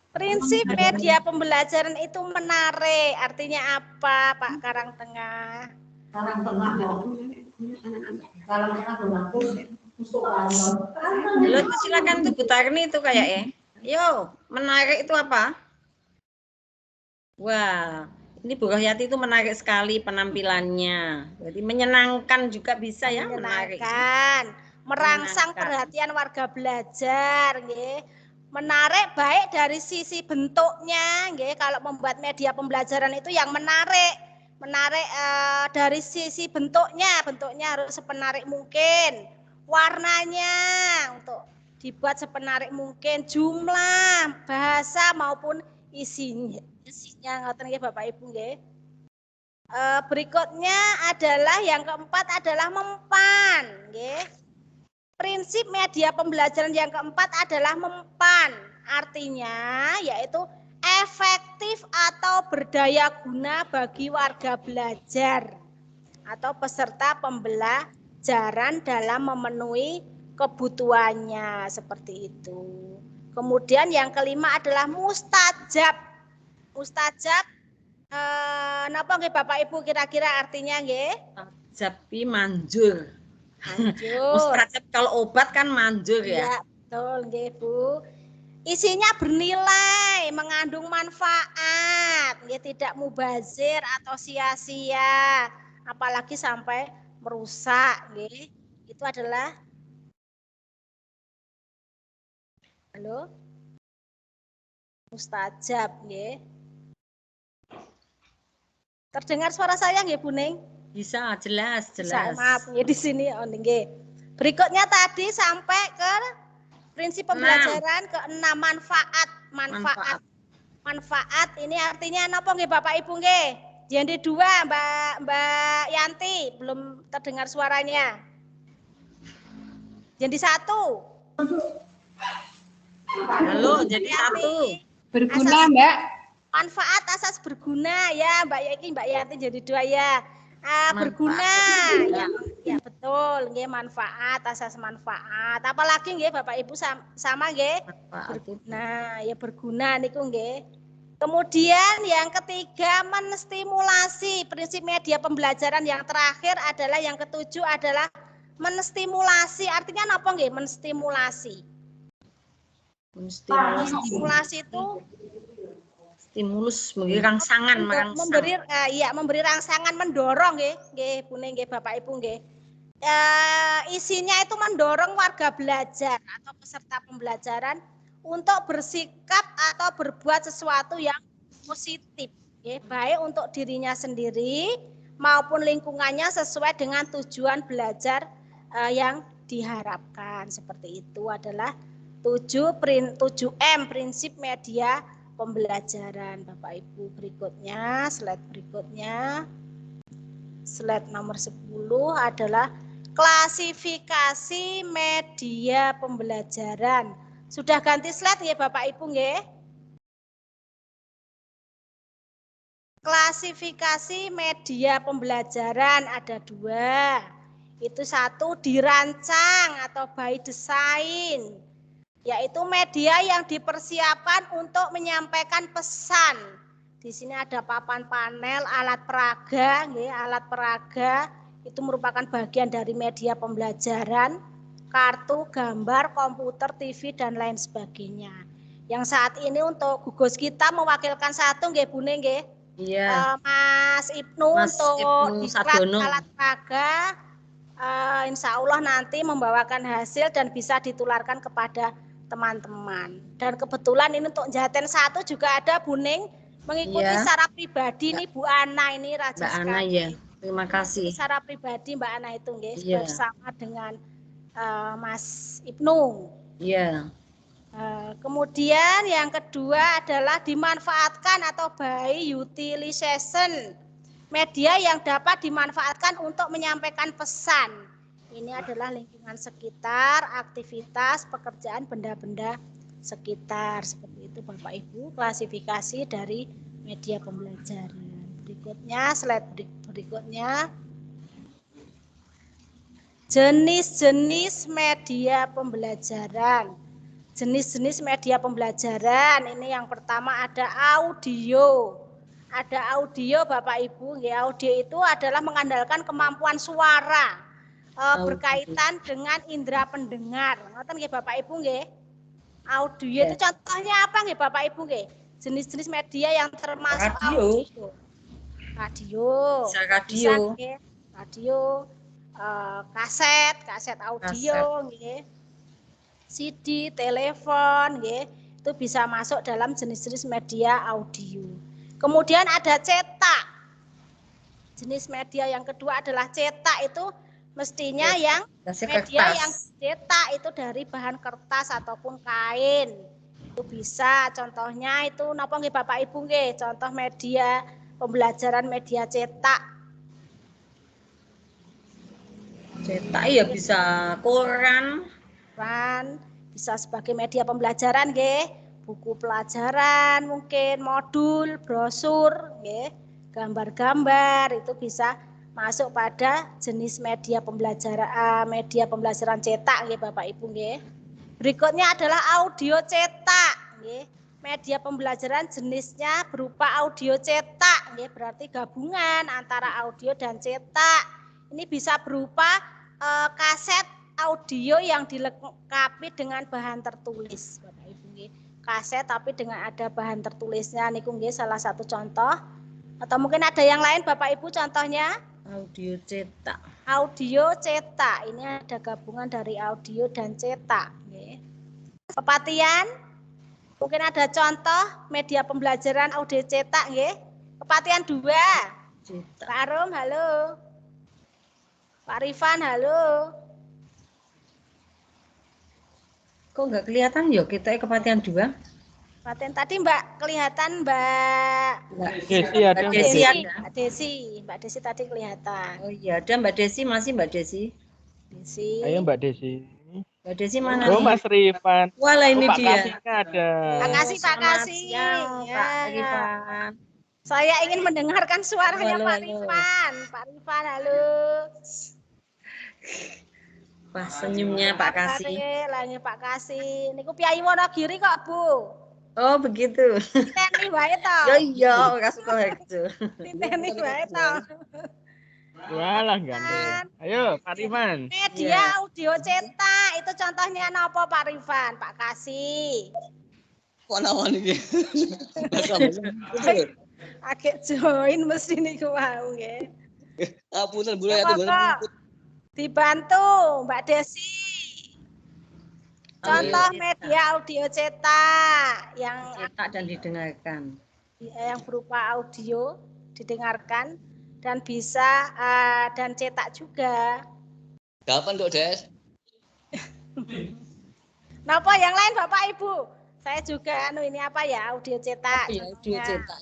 Prinsip media pembelajaran itu menarik. Artinya apa, Pak Karang Tengah? Karang Tengah Halo, silakan tuh Bu Tarni itu kayaknya. Yo, menarik itu apa? Wah, ini Bu Rohyati itu menarik sekali penampilannya. Jadi menyenangkan juga bisa ya, menyenangkan, merangsang perhatian warga belajar, nggih. Menarik baik dari sisi bentuknya, nggih. Kalau membuat media pembelajaran itu yang menarik dari sisi bentuknya harus sepenarik mungkin. Warnanya untuk dibuat sepenarik mungkin, jumlah, bahasa maupun isinya ngoten nggih Bapak Ibu nggih. Berikutnya adalah yang keempat adalah mempan, nggih. Prinsip media pembelajaran yang keempat adalah mempan. Artinya yaitu efektif atau berdaya guna bagi warga belajar atau peserta pembelajaran dalam memenuhi kebutuhannya, seperti itu. Kemudian yang kelima adalah mustajab. Mustajab napa nggih Bapak Ibu kira-kira artinya nggih? Mustajab manjur. Manjur. Mustajab kalau obat kan manjur ya. Iya, betul nggih Bu. Isinya bernilai, mengandung manfaat, nggih, tidak mubazir atau sia-sia, apalagi sampai merusak nggih. Itu adalah halo. Mustajab nggih. Terdengar suara saya nggih Bu Ning? Bisa, jelas. Bisa, maaf nggih di sini nggih. Berikutnya tadi sampai ke prinsip pembelajaran ke-6 manfaat. Manfaat ini artinya napa nggih Bapak Ibu nggih? Yang kedua Mbak Yanti belum terdengar suaranya. Jadi satu. Halo, jadi satu. Berguna, Mbak. Manfaat asas berguna ya, Mbak Yanti jadi dua ya. Berguna. Ya betul, nggih, manfaat asas manfaat. Apalagi nggih Bapak Ibu sama nggih? Berguna, ya berguna niku nggih. Kemudian yang ketiga menstimulasi. Prinsip media pembelajaran yang terakhir adalah yang ketujuh adalah menstimulasi. Artinya apa nggih? Menstimulasi. Stimulasi itu stimulus, memberi rangsangan, memberi rangsangan, mendorong nggih Bu Ning nggih Bapak Ibu nggih. Isinya itu mendorong warga belajar atau peserta pembelajaran untuk bersikap atau berbuat sesuatu yang positif, baik untuk dirinya sendiri maupun lingkungannya sesuai dengan tujuan belajar yang diharapkan. Seperti itu adalah 7M prinsip media pembelajaran. Bapak Ibu, berikutnya, slide berikutnya. Slide nomor 10 adalah klasifikasi media pembelajaran. Sudah ganti slide ya Bapak Ibu nggih? Klasifikasi media pembelajaran ada dua. Itu satu dirancang atau by design, yaitu media yang dipersiapkan untuk menyampaikan pesan. Di sini ada papan panel, alat peraga, nggih, alat peraga itu merupakan bagian dari media pembelajaran, kartu, gambar, komputer, TV dan lain sebagainya. Yang saat ini untuk gugus kita mewakilkan satu nggih Bu Ning nggih. Iya. Mas Ibnu untuk diklat alat peraga. Insya Allah nanti membawakan hasil dan bisa ditularkan kepada teman-teman. Dan kebetulan ini untuk Jaten 1 juga ada Bu Ning mengikuti secara pribadi nih Bu Ana ini rajin sekali. Mbak Ana ya, terima kasih. Secara pribadi Mbak Ana itu nggih bersama dengan Mas Ibnu. Iya. Kemudian yang kedua adalah dimanfaatkan atau by utilization. Media yang dapat dimanfaatkan untuk menyampaikan pesan. Ini adalah lingkungan sekitar, aktivitas, pekerjaan, benda-benda sekitar. Seperti itu Bapak Ibu, klasifikasi dari media pembelajaran. Berikutnya, slide berikutnya. Jenis-jenis media pembelajaran. Jenis-jenis media pembelajaran, ini yang pertama ada audio. Ada audio Bapak Ibu, ya, audio itu adalah mengandalkan kemampuan suara berkaitan dengan indera pendengar. Ngoten nggih Bapak Ibu nggih. Audio itu contohnya apa nggih Bapak Ibu nggih? Jenis-jenis media yang termasuk audio. Radio, kaset audio nggih. CD, telepon nggih. Itu bisa masuk dalam jenis-jenis media audio. Kemudian ada cetak. Jenis media yang kedua adalah cetak, itu mestinya yang media yang cetak itu dari bahan kertas ataupun kain. Itu bisa, contohnya itu napa nggih Bapak Ibu nggih, contoh media pembelajaran media cetak. Cetak ya bisa koran, bisa sebagai media pembelajaran nggih. Buku pelajaran mungkin, modul, brosur, gambar-gambar itu bisa masuk pada jenis media pembelajaran cetak nggih Bapak Ibu nggih. Berikutnya adalah audio cetak. Media pembelajaran jenisnya berupa audio cetak. Berarti gabungan antara audio dan cetak. Ini bisa berupa kaset audio yang dilengkapi dengan bahan tertulis. Bapak Ibu. Kaset tapi dengan ada bahan tertulisnya. Niku salah satu contoh. Atau mungkin ada yang lain Bapak Ibu contohnya? Audio cetak. Audio cetak. Ini ada gabungan dari audio dan cetak. Kepatian. Mungkin ada contoh media pembelajaran audio cetak. Kepatian 2. Cetak. Pak Arum, halo. Pak Rifan, halo. Kok nggak kelihatan ya kita kepatian 2? Kepatian tadi Mbak kelihatan Mbak Desi ada. Mbak Desi ada. Mbak Desi. Mbak Desi tadi kelihatan. Oh iya, ada Mbak Desi, masih Mbak Desi. Desi. Ayo Mbak Desi. Mbak Desi mana Oh nih? Mas Rifan. Walah ini Pak dia. Kasihnya ada. Pak Kasih, Pak Selamat Kasih. siang, Ya. Pak Rifan. Saya ingin mendengarkan suaranya Halo, Pak halo. Rifan. Pak Rifan, halo. Wah, senyumnya Pak Kasih. Lagi Pak Kasih. Niku Piyayi Wonogiri kok, Bu. Oh, begitu. Titeni wae to. Ya iya, ora suka itu. Titeni wae to. Walah ganteng. Ayo Pak Rifan. Media audio cetak itu contohnya apa Pak Rifan? Pak Kasih. Wana-wana iki. Agak join mesti niku wau nggih. Apunten Bu ya Kok dibantu Mbak Desi. Contoh media audio cetak yang Cetak dan didengarkan. berupa audio didengarkan dan bisa dan cetak juga. Kapan Dok Des? Napa yang lain Bapak Ibu? Saya juga ini apa ya audio cetak. Iya, audio cetak.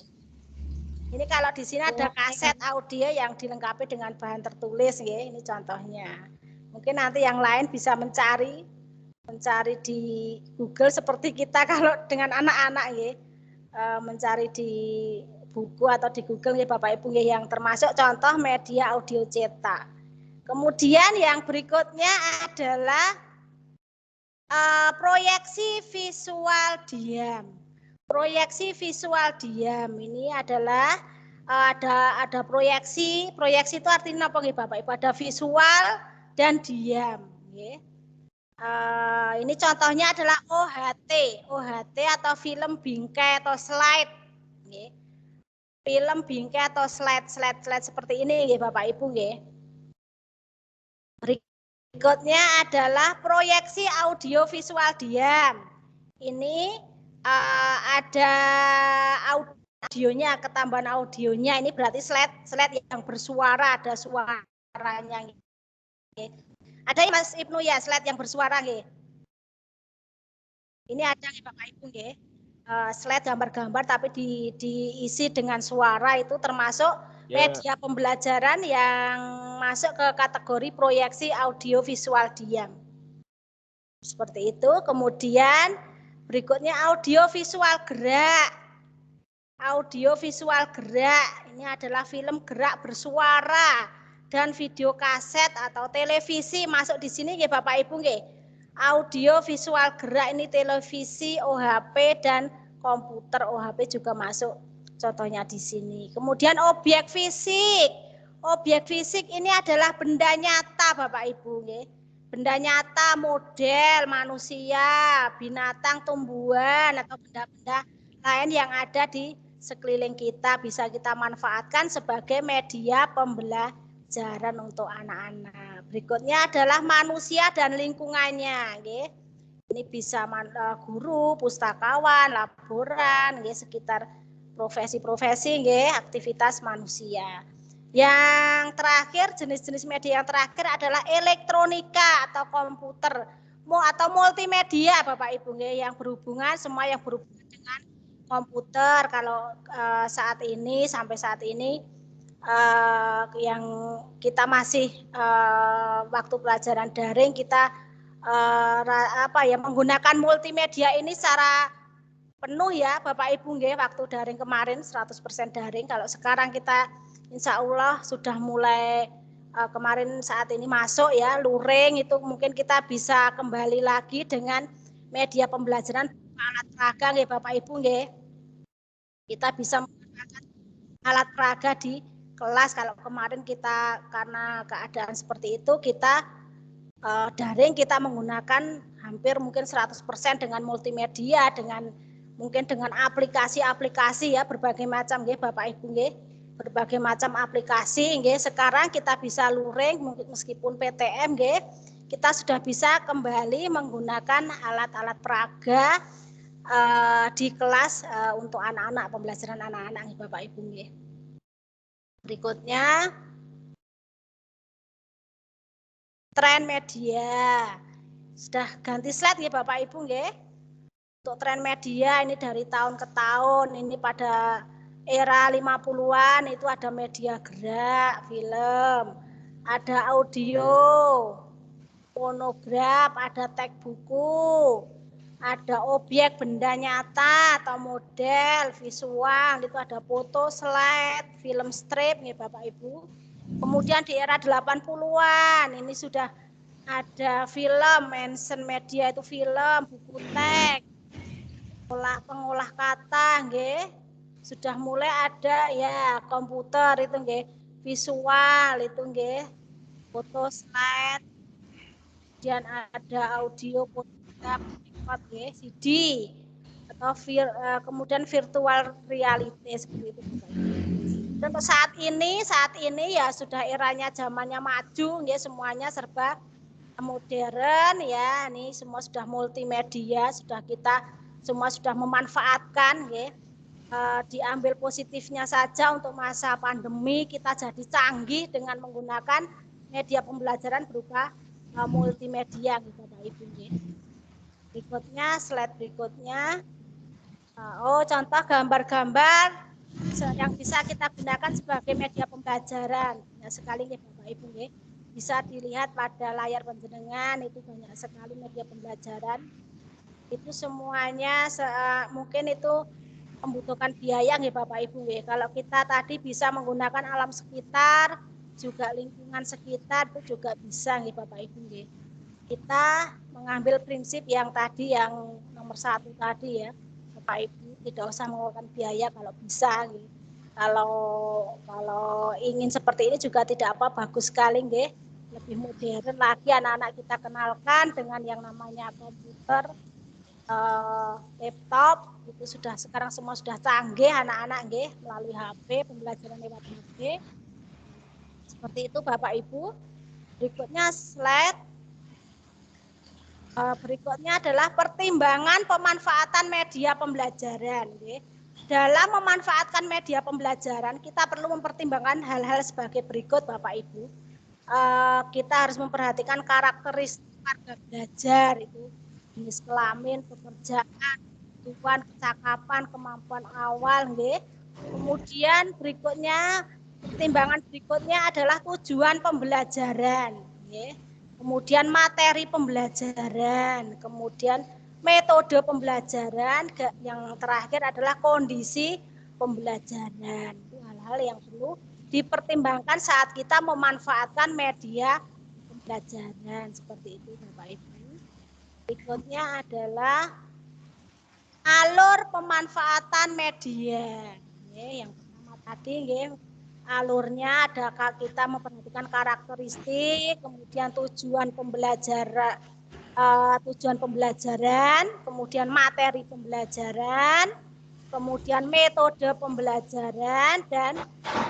Ini kalau di sini ada kaset audio yang dilengkapi dengan bahan tertulis, ya. Ini contohnya. Mungkin nanti yang lain bisa mencari di Google seperti kita kalau dengan anak-anak, ya. Mencari di buku atau di Google, ya Bapak Ibu, ya, yang termasuk contoh media audio cetak. Kemudian yang berikutnya adalah proyeksi visual diam. Proyeksi visual diam ini adalah ada proyeksi itu artinya apa nih Bapak Ibu? Ada visual dan diam. Ini contohnya adalah OHT atau film bingkai atau slide. Film bingkai atau slide seperti ini Bapak Ibu. Berikutnya adalah proyeksi audio visual diam. Ini ada audionya, ketambahan audionya. Ini berarti slide yang bersuara, ada suaranya. Ada ya Mas Ibnu ya slide yang bersuara nggih. Ini ada ya Bapak Ibu nggih. Slide gambar-gambar tapi diisi dengan suara, itu termasuk media pembelajaran yang masuk ke kategori proyeksi audio visual diam. Seperti itu. Kemudian berikutnya audio visual gerak. Audio visual gerak ini adalah film gerak bersuara dan video kaset atau televisi masuk di sini ya Bapak Ibu nggih. Audio visual gerak ini televisi, OHP dan komputer. OHP juga masuk contohnya di sini. Kemudian objek fisik. Objek fisik ini adalah benda nyata Bapak Ibu nggih. Benda nyata, model manusia, binatang, tumbuhan, atau benda-benda lain yang ada di sekeliling kita bisa kita manfaatkan sebagai media pembelajaran untuk anak-anak. Berikutnya adalah manusia dan lingkungannya. Ini bisa guru, pustakawan, laboran, sekitar profesi-profesi, aktivitas manusia. Yang terakhir, jenis-jenis media yang terakhir adalah elektronika atau komputer atau multimedia Bapak Ibu yang berhubungan, semua yang berhubungan dengan komputer. Kalau sampai saat ini yang kita masih waktu pelajaran daring, kita menggunakan multimedia ini secara penuh ya Bapak Ibu waktu daring kemarin 100% daring. Kalau sekarang kita insya Allah sudah mulai kemarin saat ini masuk ya luring, itu mungkin kita bisa kembali lagi dengan media pembelajaran alat peraga nggih Bapak Ibu nggih. Kita bisa menggunakan alat peraga di kelas. Kalau kemarin kita karena keadaan seperti itu kita daring, kita menggunakan hampir mungkin 100% dengan multimedia, dengan mungkin dengan aplikasi-aplikasi ya, berbagai macam nggih Bapak Ibu nggih. Berbagai macam aplikasi nggih. Sekarang kita bisa luring meskipun PTM nggih. Kita sudah bisa kembali menggunakan alat-alat peraga di kelas untuk anak-anak, pembelajaran anak-anak nggih Bapak Ibu nggih. Berikutnya tren media. Sudah ganti slide nggih Bapak Ibu nggih. Untuk tren media ini dari tahun ke tahun, ini pada era 50-an itu ada media gerak, film, ada audio, fonograf, ada teks buku, ada objek benda nyata atau model, visual, itu ada foto, slide, film strip nih Bapak Ibu. Kemudian di era 80-an ini sudah ada film, mention media itu film, buku teks, pengolah kata nggih. Sudah mulai ada ya komputer itu nggih, visual itu nggih, foto, slide. Kemudian ada audio, fotografi, CD atau kemudian virtual reality seperti itu. Dan untuk saat ini ya sudah eranya zamannya maju, ya semuanya serba modern ya. Ini semua sudah multimedia, sudah kita semua sudah memanfaatkan ya. Diambil positifnya saja untuk masa pandemi kita jadi canggih dengan menggunakan media pembelajaran berupa multimedia gitu Bapak Ibu. Berikutnya slide berikutnya. Contoh gambar-gambar yang bisa kita gunakan sebagai media pembelajaran. Banyak sekali ya Bapak Ibu ya. Bisa dilihat pada layar panjenengan itu banyak sekali media pembelajaran. Itu semuanya mungkin itu membutuhkan biaya ya Bapak Ibu ya. Kalau kita tadi bisa menggunakan alam sekitar, juga lingkungan sekitar itu juga bisa nih Bapak Ibu nih. Kita mengambil prinsip yang tadi yang nomor 1 tadi ya Bapak Ibu, tidak usah mengeluarkan biaya kalau bisa nih. Kalau ingin seperti ini juga tidak apa, bagus sekali nih. Lebih modern lagi anak-anak kita kenalkan dengan yang namanya komputer, laptop itu sudah sekarang semua sudah canggih anak-anak nggih, melalui HP, pembelajaran lewat HP. Seperti itu Bapak Ibu. Berikutnya slide. Berikutnya adalah pertimbangan pemanfaatan media pembelajaran. Dalam memanfaatkan media pembelajaran kita perlu mempertimbangkan hal-hal sebagai berikut Bapak Ibu. Kita harus memperhatikan karakteristik warga belajar itu, jenis kelamin, pekerjaan, tujuan, kecakapan, kemampuan awal. Kemudian berikutnya pertimbangan berikutnya adalah tujuan pembelajaran, kemudian materi pembelajaran, kemudian metode pembelajaran, yang terakhir adalah kondisi pembelajaran. Itu hal-hal yang perlu dipertimbangkan saat kita memanfaatkan media pembelajaran seperti itu Bapak Ibu. Berikutnya adalah alur pemanfaatan media. Yang pertama tadi alurnya ada kita memperhatikan karakteristik, kemudian tujuan pembelajaran, kemudian materi pembelajaran, kemudian metode pembelajaran, dan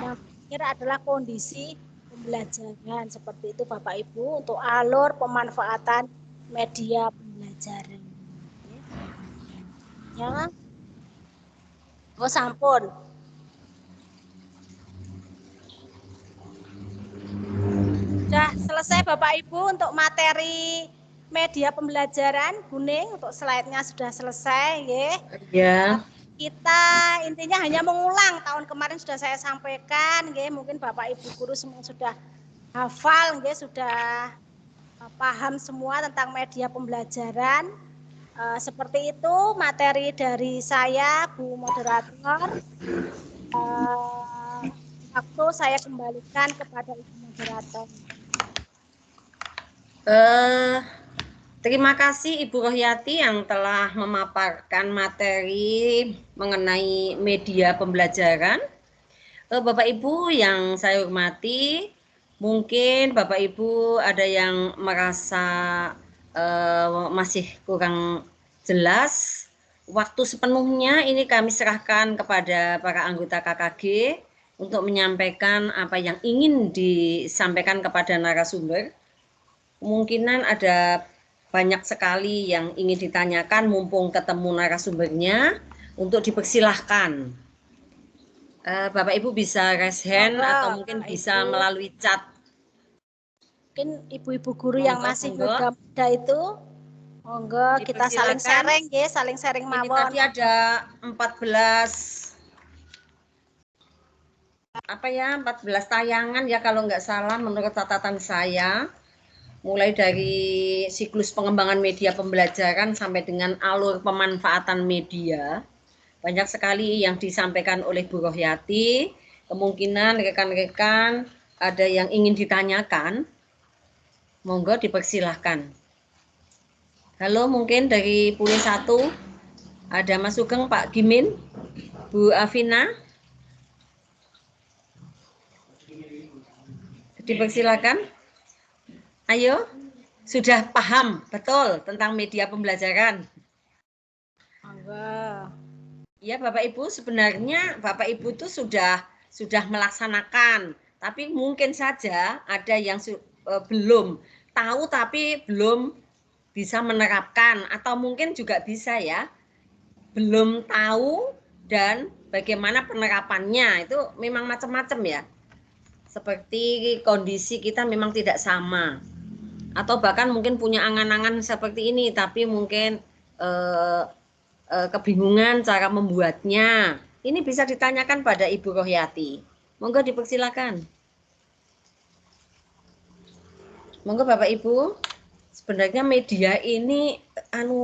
yang terakhir adalah kondisi pembelajaran. Seperti itu Bapak Ibu untuk alur pemanfaatan media pembelajaran. Ya. Sampun. Sudah selesai Bapak Ibu untuk materi media pembelajaran. Kuning untuk slide-nya sudah selesai ya. Kita intinya hanya mengulang tahun kemarin sudah saya sampaikan mungkin Bapak Ibu guru semua sudah hafal sudah paham semua tentang media pembelajaran. Seperti itu materi dari saya Bu Moderator. Waktu saya kembalikan kepada Ibu Moderator. Terima kasih Ibu Rohyati yang telah memaparkan materi mengenai media pembelajaran. Bapak Ibu yang saya hormati, mungkin Bapak Ibu ada yang merasa masih kurang jelas. Waktu sepenuhnya ini kami serahkan kepada para anggota KKG untuk menyampaikan apa yang ingin disampaikan kepada narasumber. Kemungkinan ada banyak sekali yang ingin ditanyakan, mumpung ketemu narasumbernya, untuk dipersilahkan. Bapak Ibu bisa raise hand atau mungkin bisa melalui chat. Mungkin ibu-ibu guru yang masih muda-muda itu, monggo kita saling sharing ya, saling sharing mawon. Ini tadi ada 14 14 tayangan ya kalau nggak salah menurut catatan saya. Mulai dari siklus pengembangan media pembelajaran sampai dengan alur pemanfaatan media. Banyak sekali yang disampaikan oleh Bu Rohyati. Kemungkinan rekan-rekan ada yang ingin ditanyakan. Monggo dipersilahkan. Halo, mungkin dari Pule 1 ada Mas Sugeng, Pak Gimin, Bu Afina. Dipersilakan. Ayo, sudah paham betul tentang media pembelajaran? Monggo. Ya Bapak Ibu, sebenarnya Bapak Ibu itu sudah melaksanakan, tapi mungkin saja ada yang belum tahu tapi belum bisa menerapkan, atau mungkin juga bisa ya, belum tahu dan bagaimana penerapannya itu memang macam-macam ya. Seperti kondisi kita memang tidak sama. Atau bahkan mungkin punya angan-angan seperti ini, tapi mungkin kebingungan cara membuatnya. Ini bisa ditanyakan pada Ibu Rohyati. Monggo dipersilakan. Monggo Bapak Ibu. Sebenarnya media ini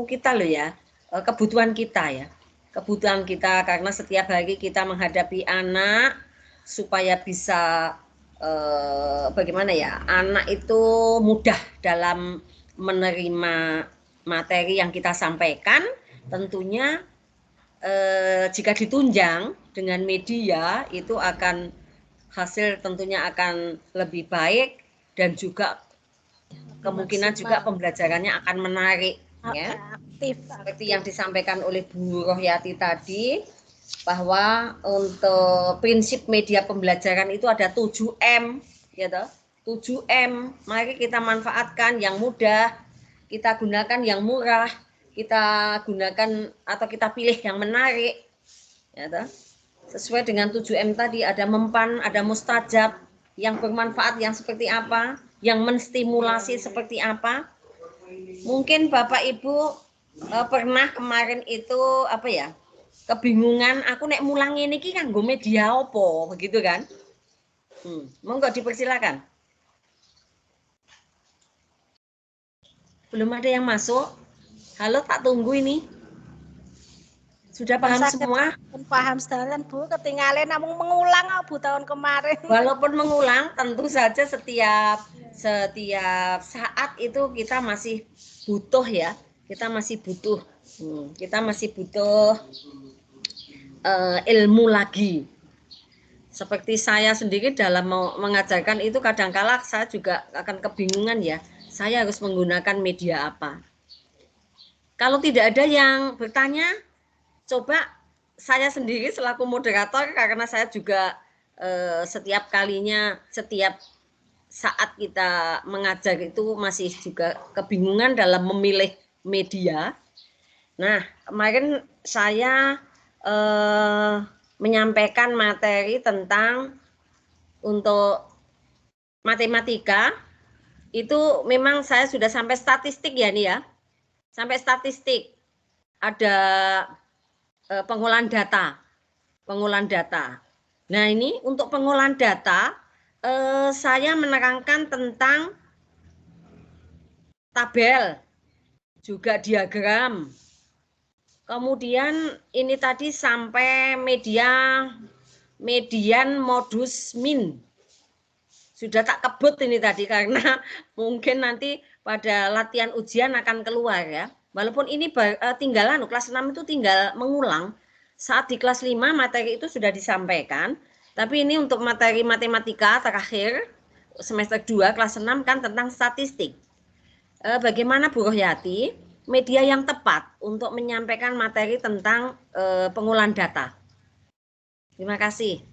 kita loh ya, kebutuhan kita ya. Kebutuhan kita karena setiap hari kita menghadapi anak supaya bisa bagaimana ya, anak itu mudah dalam menerima materi yang kita sampaikan. Tentunya jika ditunjang dengan media itu akan hasil tentunya akan lebih baik, dan juga kemungkinan juga pembelajarannya akan menarik ya. Aktif. Seperti yang disampaikan oleh Bu Rohyati tadi, bahwa untuk prinsip media pembelajaran itu ada 7M ya toh. 7M, mari kita manfaatkan yang mudah, kita gunakan yang murah, kita gunakan atau kita pilih yang menarik ya toh. Sesuai dengan 7M tadi, ada mempan, ada mustajab, yang bermanfaat yang seperti apa, yang menstimulasi seperti apa. Mungkin Bapak Ibu pernah kemarin itu apa ya, kebingungan, aku nek mulang ini ki kanggo media apa, begitu kan? Monggo dipersilakan. Belum ada yang masuk. Halo, tak tunggu ini. Sudah paham semua? Paham sekalian Bu, ketinggalan namun mengulang Bu tahun kemarin. Walaupun mengulang, tentu saja setiap saat itu kita masih butuh ya. Kita masih butuh. Kita masih butuh ilmu lagi. Seperti saya sendiri dalam mengajarkan itu kadang-kala saya juga akan kebingungan ya. Saya harus menggunakan media apa. Kalau tidak ada yang bertanya, coba saya sendiri selaku moderator, karena saya juga setiap kalinya, setiap saat kita mengajar itu masih juga kebingungan dalam memilih media. Nah, kemarin saya menyampaikan materi tentang untuk matematika, itu memang saya sudah sampai statistik ya nih ya. Sampai statistik, ada pengolahan data. Nah ini untuk pengolahan data, saya menerangkan tentang tabel, juga diagram. Kemudian ini tadi sampai median modus min. sudah tak kebut ini tadi karena mungkin nanti pada latihan ujian akan keluar ya. Walaupun ini tinggal kelas 6 itu tinggal mengulang. Saat di kelas 5 materi itu sudah disampaikan, tapi ini untuk materi matematika terakhir semester 2 kelas 6 kan tentang statistik. Bagaimana Bu Rohyati media yang tepat untuk menyampaikan materi tentang pengolahan data? Terima kasih.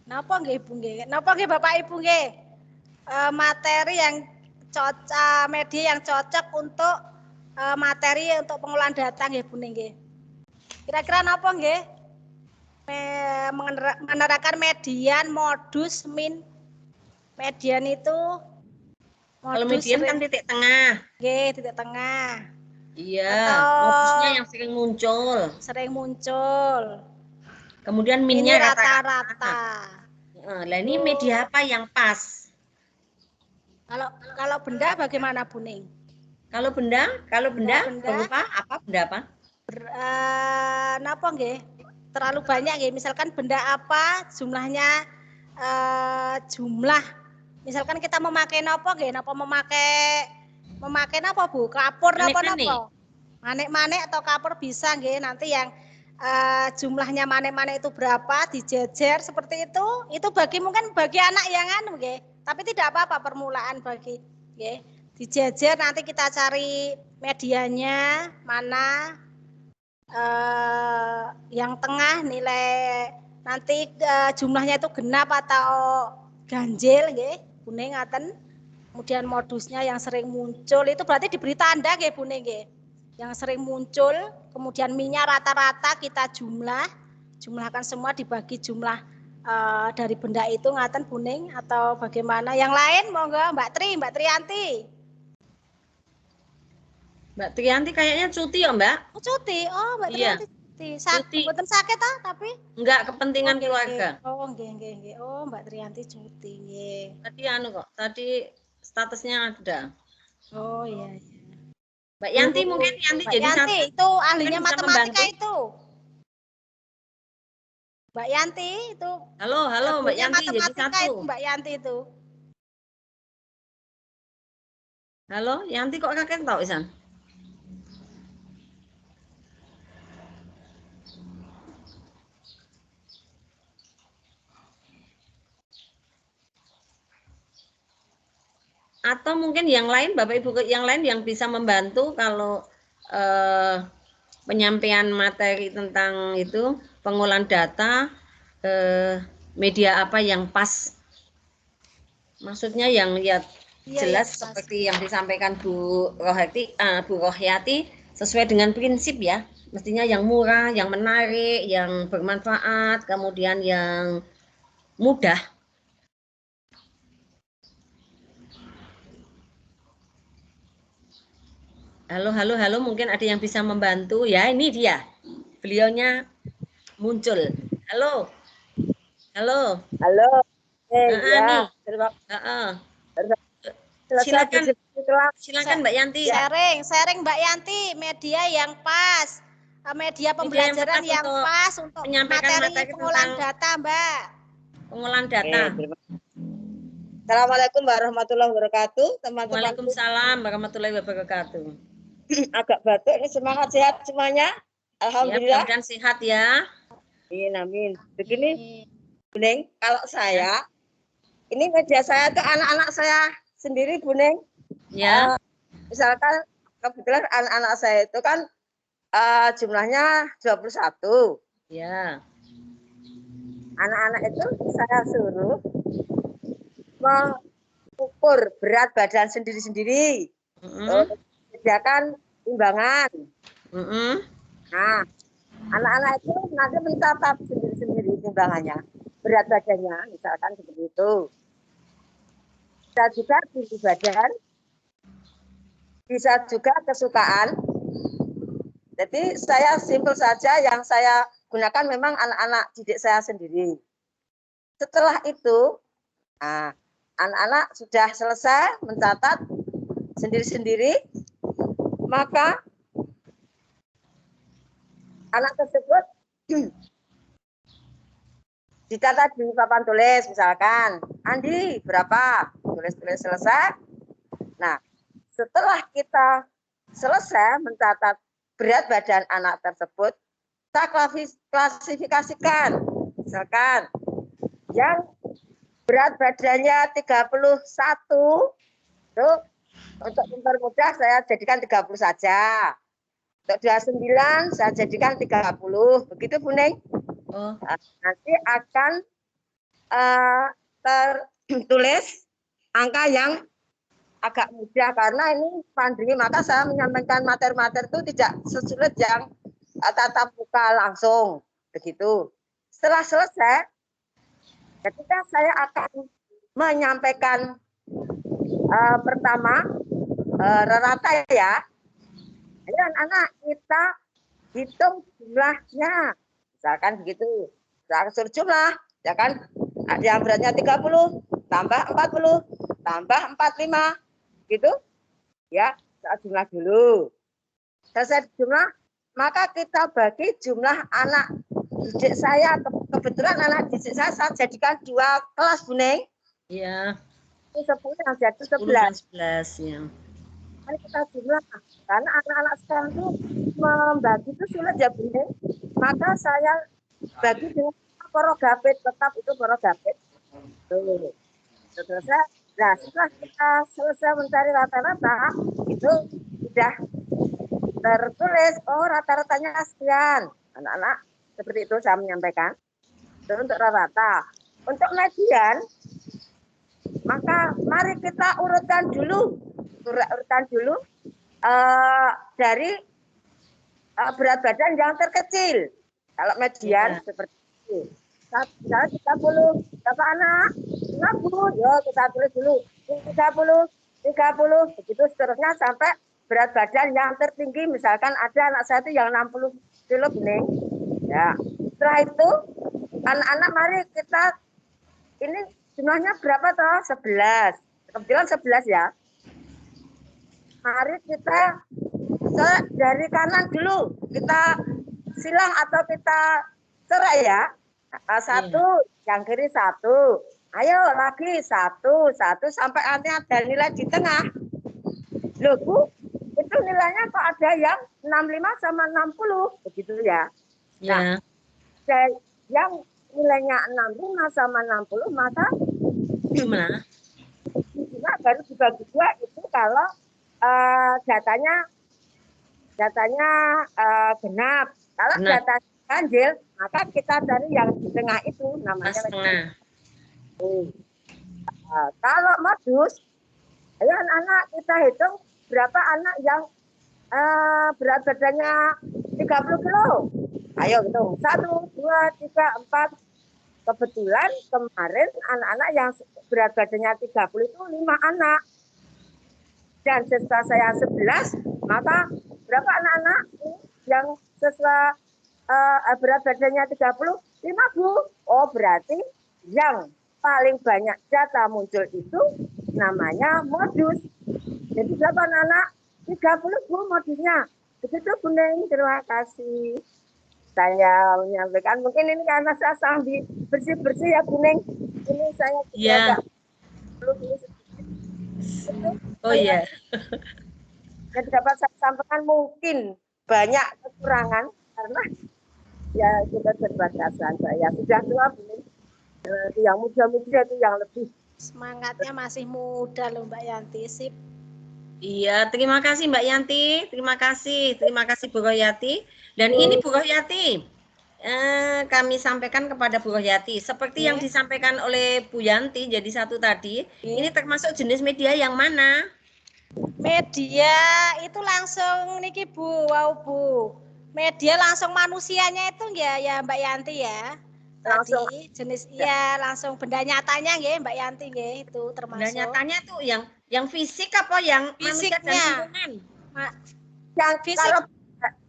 Napa nggih Ibu nggih? Napa nggih Bapak Ibu nggih? Materi yang cocok, media yang cocok untuk materi untuk pengolahan data nggih Bu nggih. Kira-kira napa nggih? Menerapkan median, modus, min. Median itu modus. Kalau median kan titik tengah. Nggih, titik tengah. Iya, atau modusnya yang sering muncul. Sering muncul. Kemudian minnya rata-rata. Nah, ini media apa yang pas? Kalau benda bagaimana Bu Ning? Kalau benda berupa apa? Benda apa? Napa nggih? Terlalu banyak nggih. Misalkan benda apa jumlahnya jumlah. Misalkan kita memakai napa nggih? Napa memakai napa Bu? Kapur napa? Manik-manik atau kapur bisa nggih. Nanti yang jumlahnya manik-manik itu berapa dijejer seperti itu mungkin bagi anak yang anu nggih, tapi tidak apa-apa permulaan bagi nggih. Dijejer nanti kita cari medianya mana yang tengah nilai nanti jumlahnya itu genap atau ganjil nggih, kuning ngaten. Kemudian modusnya yang sering muncul itu berarti diberi tanda nggih Bu nggih. Yang sering muncul, kemudian minyak rata-rata kita jumlahkan semua dibagi jumlah dari benda itu ngaten kuning atau bagaimana? Yang lain monggo Mbak Triyanti. Mbak Triyanti kayaknya cuti ya Mbak? Oh, cuti. Oh Mbak Triyanti cuti. Mboten sakit tapi? Enggak, kepentingan keluarga. Oh nggih. Oh Mbak Triyanti cuti nggih. Tadi statusnya ada. Oh iya. Mbak Yanti mungkin Yanti jadi Yanti itu ahlinya matematika membantu. itu. Mbak Yanti itu. Halo Mbak Yanti jadi satu. Itu, Mbak Yanti itu. Halo, Yanti kok kakek tahu Isan? Atau mungkin yang lain Bapak Ibu yang lain yang bisa membantu kalau penyampaian materi tentang itu pengolahan data media apa yang pas, maksudnya yang jelas seperti yang disampaikan Bu Rohyati sesuai dengan prinsip ya, mestinya yang murah, yang menarik, yang bermanfaat, kemudian yang mudah. Halo, mungkin ada yang bisa membantu ya. Ini dia, beliaunya muncul. Halo. Ya. Silakan Mbak Yanti. Sharing Mbak Yanti, media yang pas, media pembelajaran yang pas untuk materi pengolahan data, Mbak. Pengolahan data. Assalamualaikum warahmatullahi wabarakatuh, teman-teman. Waalaikumsalam warahmatullahi wabarakatuh. Agak batuk ini, semangat sehat semuanya. Alhamdulillah. Ya, mudah-mudahan sehat ya. Amin. Begini, Bu Ning, kalau saya, ini media saya itu anak-anak saya sendiri, Bu Ning. Ya. Misalkan kebetulan anak-anak saya itu kan jumlahnya 21. Ya. Anak-anak itu saya suruh mengukur berat badan sendiri-sendiri. Sediakan timbangan. Nah, anak-anak itu nanti mencatat sendiri-sendiri timbangannya, berat badannya, misalkan seperti itu. Bisa juga tinggi badan, bisa juga kesukaan. Jadi saya simpel saja, yang saya gunakan memang anak-anak didik saya sendiri. Setelah itu, anak-anak sudah selesai mencatat sendiri-sendiri, maka anak tersebut dicatat di papan tulis, misalkan Andi berapa, tulis selesai. Nah, setelah kita selesai mencatat berat badan anak tersebut, kita klasifikasikan. Misalkan yang berat badannya 31, itu untuk mempermudah saya jadikan 30 saja. Untuk 29 saya jadikan 30. Begitu Bu Neng. Oh, Nanti akan tertulis angka yang agak mudah karena ini pandemi, maka saya menyampaikan materi-materi itu tidak sesulit yang tatap muka langsung begitu. Setelah selesai, ketika saya akan menyampaikan pertama rata ya, ayo anak-anak kita hitung jumlahnya, misalkan begitu. Saya suruh jumlah, ya kan? Ada yang beratnya 30 tambah 40 tambah 45 gitu ya, saya jumlah dulu. Selesai jumlah, maka kita bagi jumlah anak didik saya. Kebetulan anak didik saya jadikan 2 kelas Bu Neng. iya. Itu 10 yang jadi 10 dan 11 ya. Mari kita jumlah, karena anak-anak sekarang itu membagi itu sulit ya Bu Neng. Maka saya bagi dengan porogapit, tetap itu porogapit. Tuh. Selesai. Nah, setelah kita selesai mencari rata-rata, itu sudah tertulis, oh rata-ratanya sekian. Anak-anak, seperti itu saya menyampaikan. Itu untuk rata-rata. Untuk median, maka mari kita urutkan dulu. Dari berat badan yang terkecil. Kalau median seperti itu. Misalnya 30, berapa anak? 50, yo kita tulis dulu. 30, begitu seterusnya sampai berat badan yang tertinggi. Misalkan ada anak saya itu yang 60 kilo bening. Ya. Setelah itu, anak-anak mari kita, ini jumlahnya berapa toh? 11. Kebetulan 11 ya. Mari kita dari kanan dulu. Kita silang atau kita cerai ya. Satu, yang kiri 1. Ayo lagi 1 sampai nanti ada nilai di tengah. Loh Bu, itu nilainya kok ada yang 65 sama 60, begitu ya. Nah, yang nilainya 65 sama 60, maka jumlah baru dibagi 2 itu kalau datanya genap. Kalau datanya ganjil, maka kita cari yang di tengah itu namanya setengah. Kalau modus, ayo anak-anak kita hitung berapa anak yang berat badannya 30 kilo. Ayo hitung 1, 2, 3, 4. Kebetulan kemarin anak-anak yang berat badannya 30 itu 5 anak. Dan siswa saya 11, maka berapa anak-anak yang siswa berat badannya 30? 5 Bu. Oh berarti yang paling banyak data muncul itu namanya modus. Jadi berapa anak-anak? 30 Bu modusnya. Begitu Bu Neng, terima kasih. Saya menyampaikan, mungkin ini karena saya sambil bersih-bersih ya Bu Neng. Ini saya agak perlu. Oh iya. Yang dapat saya sampaikan mungkin banyak kekurangan karena ya kita terbatasan. Saya sudah tua Bu Neng. Yang muda-muda itu yang lebih semangatnya masih muda loh Mbak Yanti. Sip. Iya, terima kasih Mbak Yanti. Terima kasih Bu Royati. Dan ini Bu Royati, kami sampaikan kepada Bu Royati seperti yang disampaikan oleh Bu Yanti jadi satu tadi. Ini termasuk jenis media yang mana? Media itu langsung niki Bu, wow Bu. Media langsung manusianya itu ya Mbak Yanti ya. langsung Tadi jenis ya langsung benda nyatanya nggih Mbak Yanti nggih itu termasuk. Benda nyatanya tuh yang fisik apa yang manusia dan lingkungan? Yang fisik. kalau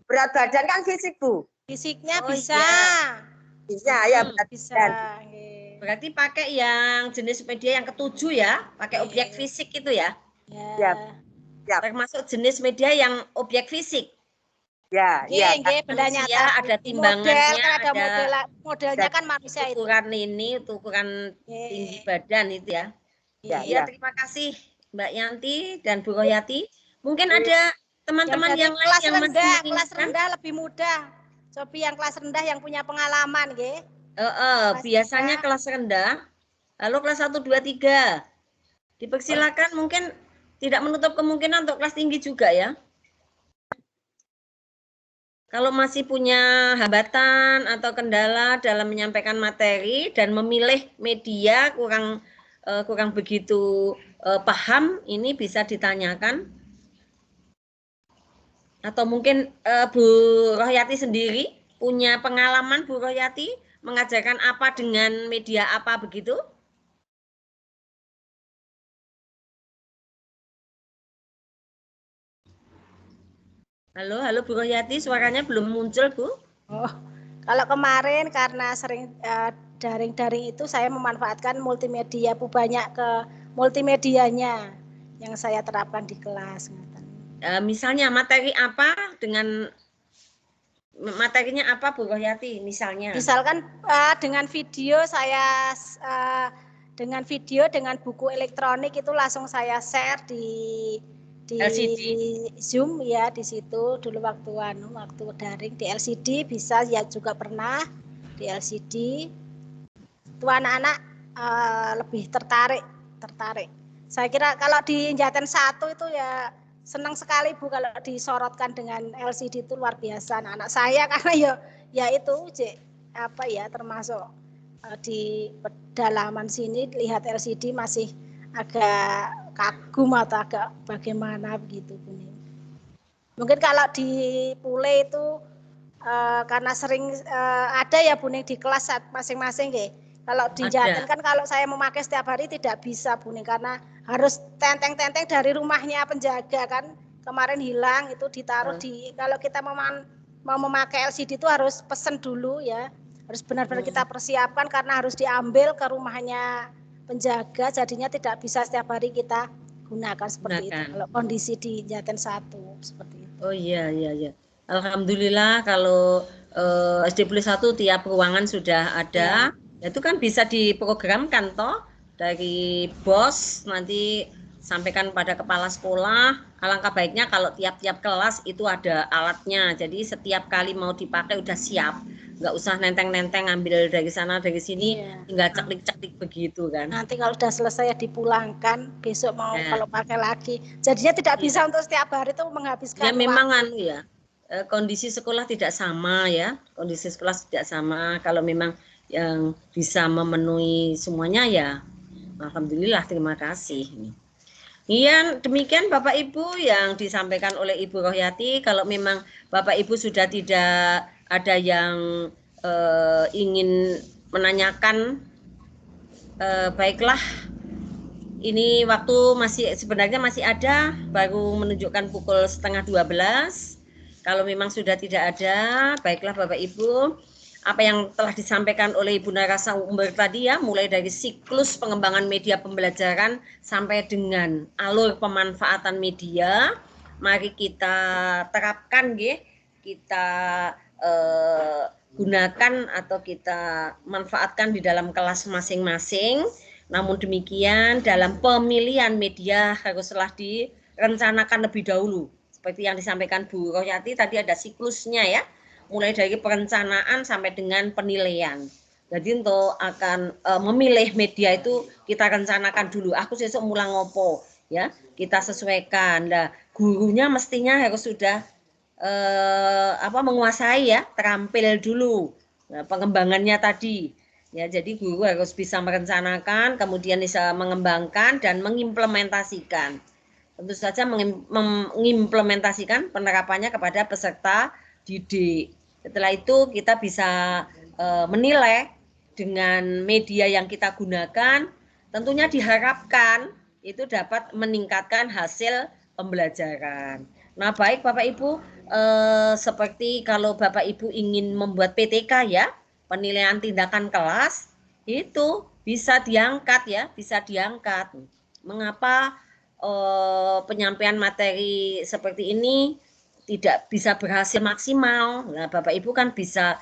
berat badan kan fisik Bu. Fisiknya Oh, bisa. iya. Bisa ya berat bisa. badan. Berarti pakai yang jenis media yang ketujuh ya, pakai objek fisik itu ya. Ya. Termasuk jenis media yang objek fisik. Ya, iya. Nggih, benda Manusia nyata. ada Model timbangannya, kan ada modelnya ada kan manusia itu. ukuran ini, ukuran tinggi badan itu ya. Ya, terima kasih Mbak Yanti dan Bu Royati. Mungkin ada teman-teman yang lain kelas yang rendah, masih kelas menginginkan. rendah lebih mudah. Cobi yang kelas rendah yang punya pengalaman, nggih. Biasanya kelas rendah, lalu kelas 1, 2, 3. Dipersilakan, mungkin tidak menutup kemungkinan untuk kelas tinggi juga ya. Kalau masih punya hambatan atau kendala dalam menyampaikan materi dan memilih media kurang begitu paham, ini bisa ditanyakan. Atau mungkin Bu Rohyati sendiri punya pengalaman, Bu Rohyati, mengajarkan apa dengan media apa begitu? Halo Bu Rohyati, suaranya belum muncul, Bu. Oh, kalau kemarin karena sering daring-daring itu saya memanfaatkan multimedia, banyak ke multimedianya yang saya terapkan di kelas. Misalnya materi apa dengan materinya apa Bu Rohyati misalnya? Misalkan dengan video saya dengan buku elektronik itu langsung saya share di LCD. Zoom ya, di situ dulu waktu daring di LCD bisa ya, juga pernah di LCD. Itu anak-anak lebih tertarik. Saya kira kalau di Jaten 1 itu ya senang sekali Bu kalau disorotkan dengan LCD, itu luar biasa anak-anak saya, karena ya itu termasuk di pedalaman sini lihat LCD masih agak kagum atau agak bagaimana begitu Bu. Mungkin kalau di Pule itu karena sering ada ya Bu di kelas masing-masing ya. Kalau di Jaten kan kalau saya memakai setiap hari tidak bisa Bu, karena harus tenteng-tenteng dari rumahnya penjaga kan. Kemarin hilang itu ditaruh kalau kita mau memakai LCD itu harus pesen dulu ya. Harus benar-benar kita persiapkan karena harus diambil ke rumahnya penjaga, jadinya tidak bisa setiap hari kita gunakan seperti itu. Kalau kondisi di Jaten 1 seperti itu. Oh iya. Alhamdulillah kalau SD Plus 1 tiap ruangan sudah ada. Ya. Itu kan bisa diprogramkan toh dari bos, nanti sampaikan pada kepala sekolah. Alangkah baiknya kalau tiap-tiap kelas itu ada alatnya. Jadi setiap kali mau dipakai udah siap. Nggak usah nenteng-nenteng ambil dari sana dari sini, tinggal ceklik-ceklik begitu kan. Nanti kalau sudah selesai ya dipulangkan, besok mau kalau pakai lagi. Jadinya tidak bisa untuk setiap hari itu menghabiskan waktu. Memang kondisi sekolah tidak sama ya. Kondisi sekolah tidak sama. Kalau memang yang bisa memenuhi semuanya ya alhamdulillah, terima kasih. Iya, demikian Bapak Ibu yang disampaikan oleh Ibu Rohyati. Kalau memang Bapak Ibu sudah tidak ada yang ingin menanyakan, baiklah. Ini waktu sebenarnya masih ada, baru menunjukkan pukul 11:30. Kalau memang sudah tidak ada, baiklah Bapak Ibu, apa yang telah disampaikan oleh Ibu narasumber tadi ya, mulai dari siklus pengembangan media pembelajaran sampai dengan alur pemanfaatan media, mari kita terapkan kita gunakan atau kita manfaatkan di dalam kelas masing-masing. Namun demikian dalam pemilihan media haruslah direncanakan lebih dahulu. Seperti yang disampaikan Bu Rohyati tadi ada siklusnya ya. Mulai dari perencanaan sampai dengan penilaian. Jadi untuk akan memilih media itu kita rencanakan dulu. Aku sesuk mulang ngopo ya. Kita sesuaikan. Nah, gurunya mestinya harus sudah menguasai ya, terampil dulu. Nah, pengembangannya tadi. Ya, jadi guru harus bisa merencanakan, kemudian bisa mengembangkan dan mengimplementasikan. Tentu saja mengimplementasikan penerapannya kepada peserta didik. Setelah itu kita bisa menilai dengan media yang kita gunakan, tentunya diharapkan itu dapat meningkatkan hasil pembelajaran. Nah, baik Bapak Ibu, seperti kalau Bapak Ibu ingin membuat PTK ya, penilaian tindakan kelas, itu bisa diangkat ya, bisa diangkat. Mengapa penyampaian materi seperti ini tidak bisa berhasil maksimal. Nah, Bapak Ibu kan bisa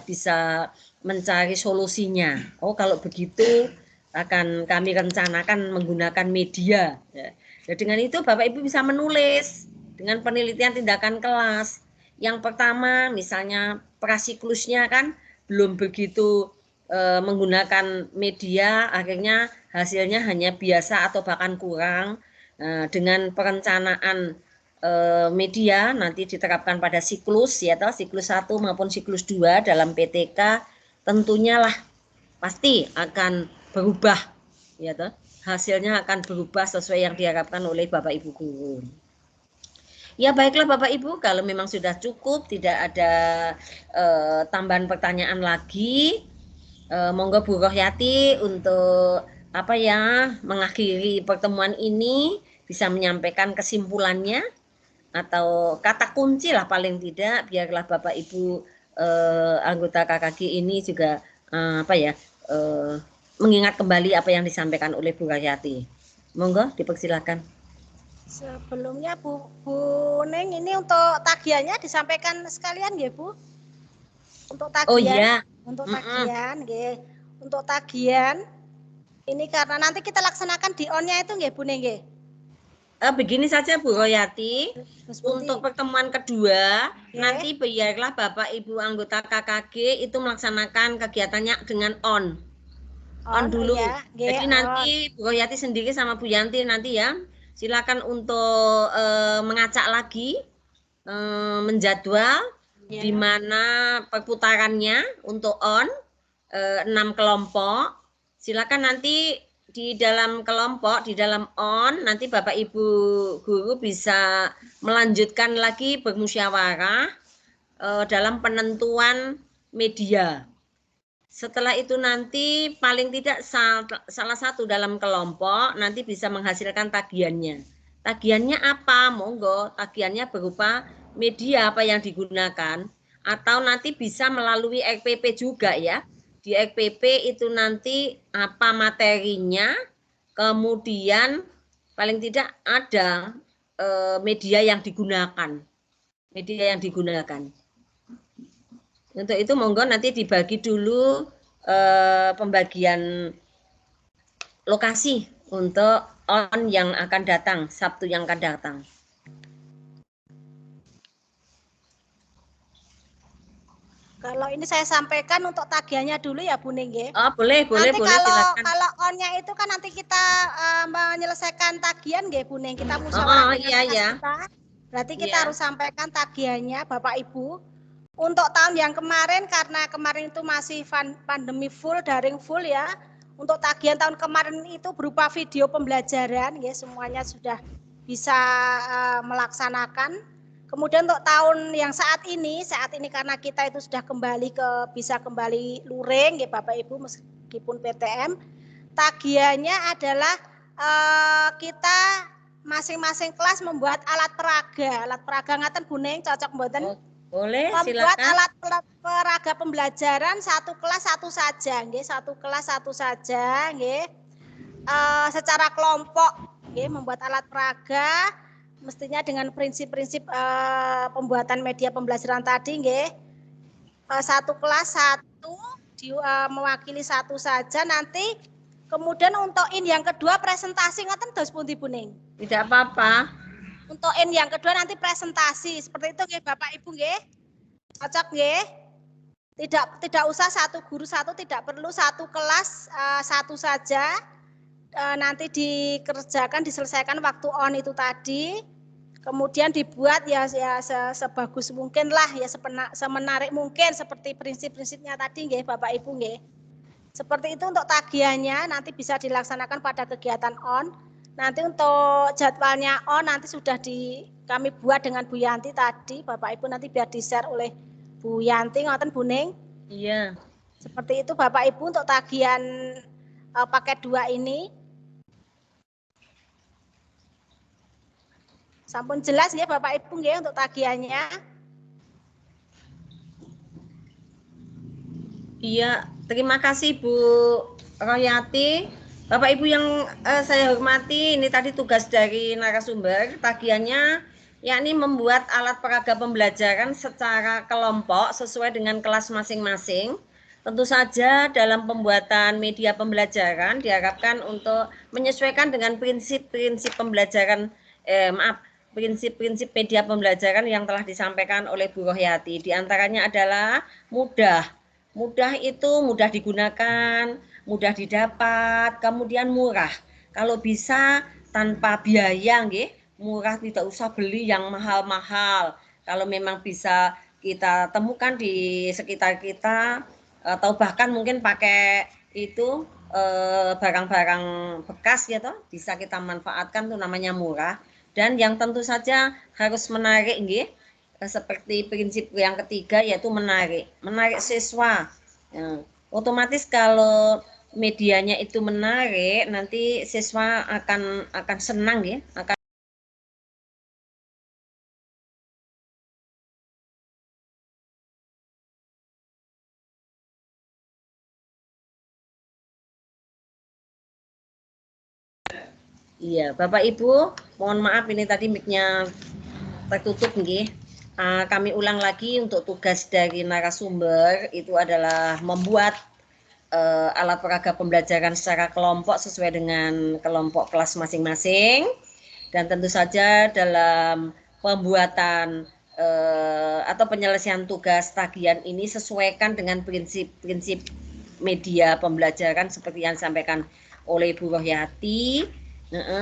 bisa mencari solusinya. Oh, kalau begitu akan kami rencanakan menggunakan media. Ya. Dengan itu Bapak Ibu bisa menulis dengan penelitian tindakan kelas. Yang pertama misalnya prasiklusnya kan belum begitu menggunakan media, akhirnya hasilnya hanya biasa atau bahkan kurang. Dengan perencanaan media nanti diterapkan pada siklus ya, siklus 1 maupun siklus 2 dalam PTK, tentunya lah pasti akan berubah ya, hasilnya akan berubah sesuai yang diharapkan oleh Bapak Ibu guru. Ya baiklah Bapak Ibu, kalau memang sudah cukup, tidak ada tambahan pertanyaan lagi, monggo Bu Rohyati untuk mengakhiri pertemuan ini bisa menyampaikan kesimpulannya atau kata kunci lah paling tidak, biarlah Bapak Ibu anggota KKG ini juga mengingat kembali apa yang disampaikan oleh Bu Rohyati. Monggo dipersilakan. Sebelumnya Bu Neng, ini untuk tagihannya disampaikan sekalian ya Bu? Untuk tagihan. Oh iya. Untuk tagihan, nggih. Untuk tagihan ini karena nanti kita laksanakan di on-nya itu nggih Bu Neng nggih. Begini saja Bu Rohyati, untuk pertemuan kedua nanti biarlah Bapak Ibu anggota KKG itu melaksanakan kegiatannya dengan on dulu. Ya. Jadi nanti Bu Rohyati sendiri sama Bu Yanti nanti ya, silakan untuk mengacak lagi, menjadwal di mana perputarannya untuk on 6 kelompok. Silakan nanti di dalam kelompok, di dalam on, nanti Bapak Ibu guru bisa melanjutkan lagi bermusyawarah dalam penentuan media. Setelah itu nanti paling tidak salah satu dalam kelompok nanti bisa menghasilkan tagihannya. Tagihannya apa? Monggo, tagihannya berupa media apa yang digunakan, atau nanti bisa melalui RPP juga ya. Di RPP itu nanti apa materinya, kemudian paling tidak ada media yang digunakan. Media yang digunakan. Untuk itu monggo nanti dibagi dulu pembagian lokasi untuk on yang akan datang, Sabtu yang akan datang. Kalau ini saya sampaikan untuk tagihannya dulu ya Bu Ning. Oh boleh, nanti boleh silakan. Kalau on-nya itu kan nanti kita menyelesaikan tagihan nggih Bu Ning, kita musyawarah dengan kita. Berarti kita harus sampaikan tagihannya Bapak Ibu. Untuk tahun yang kemarin, karena kemarin itu masih pandemi full, daring full ya. Untuk tagihan tahun kemarin itu berupa video pembelajaran, ya semuanya sudah bisa melaksanakan. Kemudian untuk tahun yang saat ini karena kita itu sudah bisa kembali luring, ya Bapak Ibu, meskipun PTM, tagihannya adalah kita masing-masing kelas membuat alat peraga ngaten Bu Ning, cocok mboten? Boleh, membuat silakan. Alat peraga pembelajaran satu kelas satu saja, nggih, satu kelas satu saja, nggih. Secara kelompok, nggih, membuat alat peraga mestinya dengan prinsip-prinsip pembuatan media pembelajaran tadi, nggih. Satu kelas satu mewakili satu saja. Nanti kemudian untuk yang kedua presentasi ngoten dos pundi Bu Ning? Tidak apa-apa. Untuk yang kedua nanti presentasi seperti itu nggih Bapak Ibu nggih. Cocok nggih? Tidak usah satu guru satu, tidak perlu satu kelas satu saja. Nanti diselesaikan waktu on itu tadi. Kemudian dibuat ya sebagus mungkin lah, ya semenarik mungkin seperti prinsip-prinsipnya tadi nggih Bapak Ibu nggih. Seperti itu untuk tagihannya nanti bisa dilaksanakan pada kegiatan on. Nanti untuk jadwalnya nanti sudah kami buat dengan Bu Yanti tadi, Bapak Ibu nanti biar di-share oleh Bu Yanti, ngoten Bu Ning? Iya. Seperti itu Bapak Ibu untuk tagihan paket 2 ini. Sampun jelas ya Bapak Ibu nggih untuk tagihannya? Iya, terima kasih Bu Rohyati. Bapak Ibu yang saya hormati, ini tadi tugas dari narasumber, tagihannya yakni membuat alat peraga pembelajaran secara kelompok sesuai dengan kelas masing-masing. Tentu saja dalam pembuatan media pembelajaran diharapkan untuk menyesuaikan dengan prinsip-prinsip pembelajaran, prinsip-prinsip media pembelajaran yang telah disampaikan oleh Bu Rohyati. Di antaranya adalah mudah. Mudah itu mudah digunakan, mudah didapat, kemudian murah. Kalau bisa tanpa biaya, nggih, murah, tidak usah beli yang mahal-mahal. Kalau memang bisa kita temukan di sekitar kita, atau bahkan mungkin pakai itu barang-barang bekas ya toh, bisa kita manfaatkan, tuh namanya murah. Dan yang tentu saja harus menarik, nggih, seperti prinsip yang ketiga yaitu menarik siswa. Ya, otomatis kalau medianya itu menarik, nanti siswa akan senang ya, akan. Iya, Bapak Ibu, mohon maaf ini tadi mic-nya tertutup nggih. Kami ulang lagi untuk tugas dari narasumber itu adalah membuat alat peraga pembelajaran secara kelompok sesuai dengan kelompok kelas masing-masing. Dan tentu saja dalam pembuatan atau penyelesaian tugas tagihan ini sesuaikan dengan prinsip-prinsip media pembelajaran seperti yang disampaikan oleh Bu Rohyati,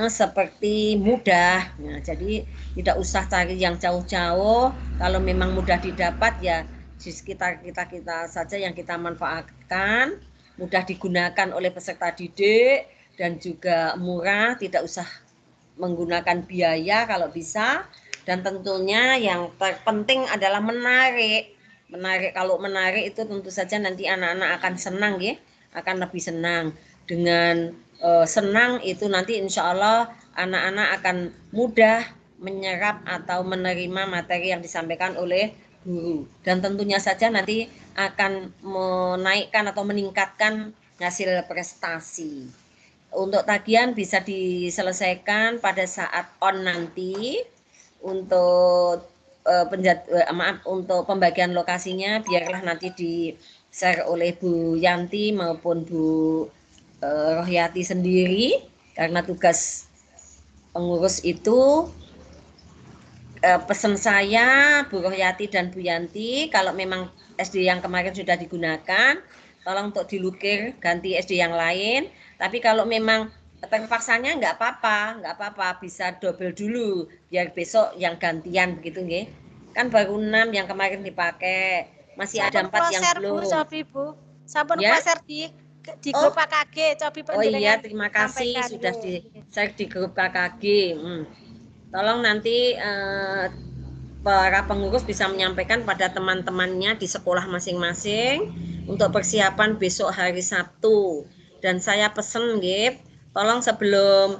seperti mudah. Nah, jadi tidak usah cari yang jauh-jauh, kalau memang mudah didapat ya di sekitar kita saja yang kita manfaatkan, mudah digunakan oleh peserta didik dan juga murah, tidak usah menggunakan biaya kalau bisa. Dan tentunya yang terpenting adalah menarik. Kalau menarik itu tentu saja nanti anak-anak akan senang ya, akan lebih senang. Dengan senang itu nanti insya Allah anak-anak akan mudah menyerap atau menerima materi yang disampaikan oleh guru. Dan tentunya saja nanti akan menaikkan atau meningkatkan hasil prestasi. Untuk tagihan bisa diselesaikan pada saat on nanti. Untuk untuk pembagian lokasinya biarlah nanti di-share oleh Bu Yanti maupun Bu Rohyati sendiri, karena tugas pengurus itu pesan saya Bu Rohyati dan Bu Yanti, kalau memang SD yang kemarin sudah digunakan, tolong untuk dilukir ganti SD yang lain. Tapi kalau memang terpaksanya nggak apa-apa, bisa double dulu biar besok yang gantian begitu nggih. Kan baru 6 yang kemarin dipakai, masih ada 4 yang belum. Bu, sampun ya? share di grup KKG, cobi Oh iya, terima kasih sudah di-share di grup KKG. Tolong nanti para pengurus bisa menyampaikan pada teman-temannya di sekolah masing-masing untuk persiapan besok hari Sabtu. Dan saya pesen nggih, tolong sebelum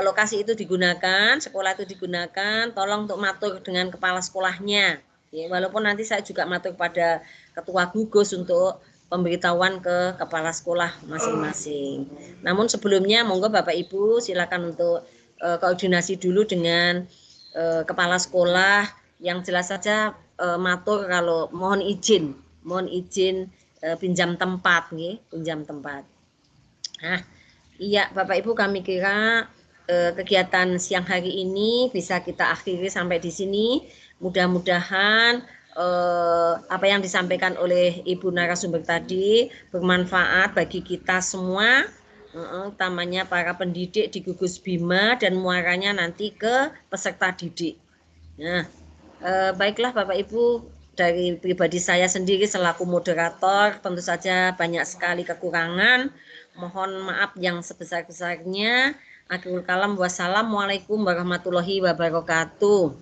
lokasi itu digunakan, sekolah itu digunakan, tolong untuk matur dengan kepala sekolahnya. Ya, walaupun nanti saya juga matur pada ketua gugus untuk pemberitahuan ke kepala sekolah masing-masing. Namun sebelumnya monggo Bapak Ibu silakan untuk koordinasi dulu dengan kepala sekolah, yang jelas saja matur kalau mohon izin pinjam tempat nggih, pinjam tempat. Nah, iya Bapak Ibu, kami kira kegiatan siang hari ini bisa kita akhiri sampai di sini. Mudah-mudahan apa yang disampaikan oleh Ibu narasumber tadi bermanfaat bagi kita semua, utamanya para pendidik di Gugus Bima dan muaranya nanti ke peserta didik. Nah, baiklah Bapak Ibu, dari pribadi saya sendiri selaku moderator tentu saja banyak sekali kekurangan. Mohon maaf yang sebesar-besarnya. Akhirul kalam, wassalamualaikum warahmatullahi wabarakatuh.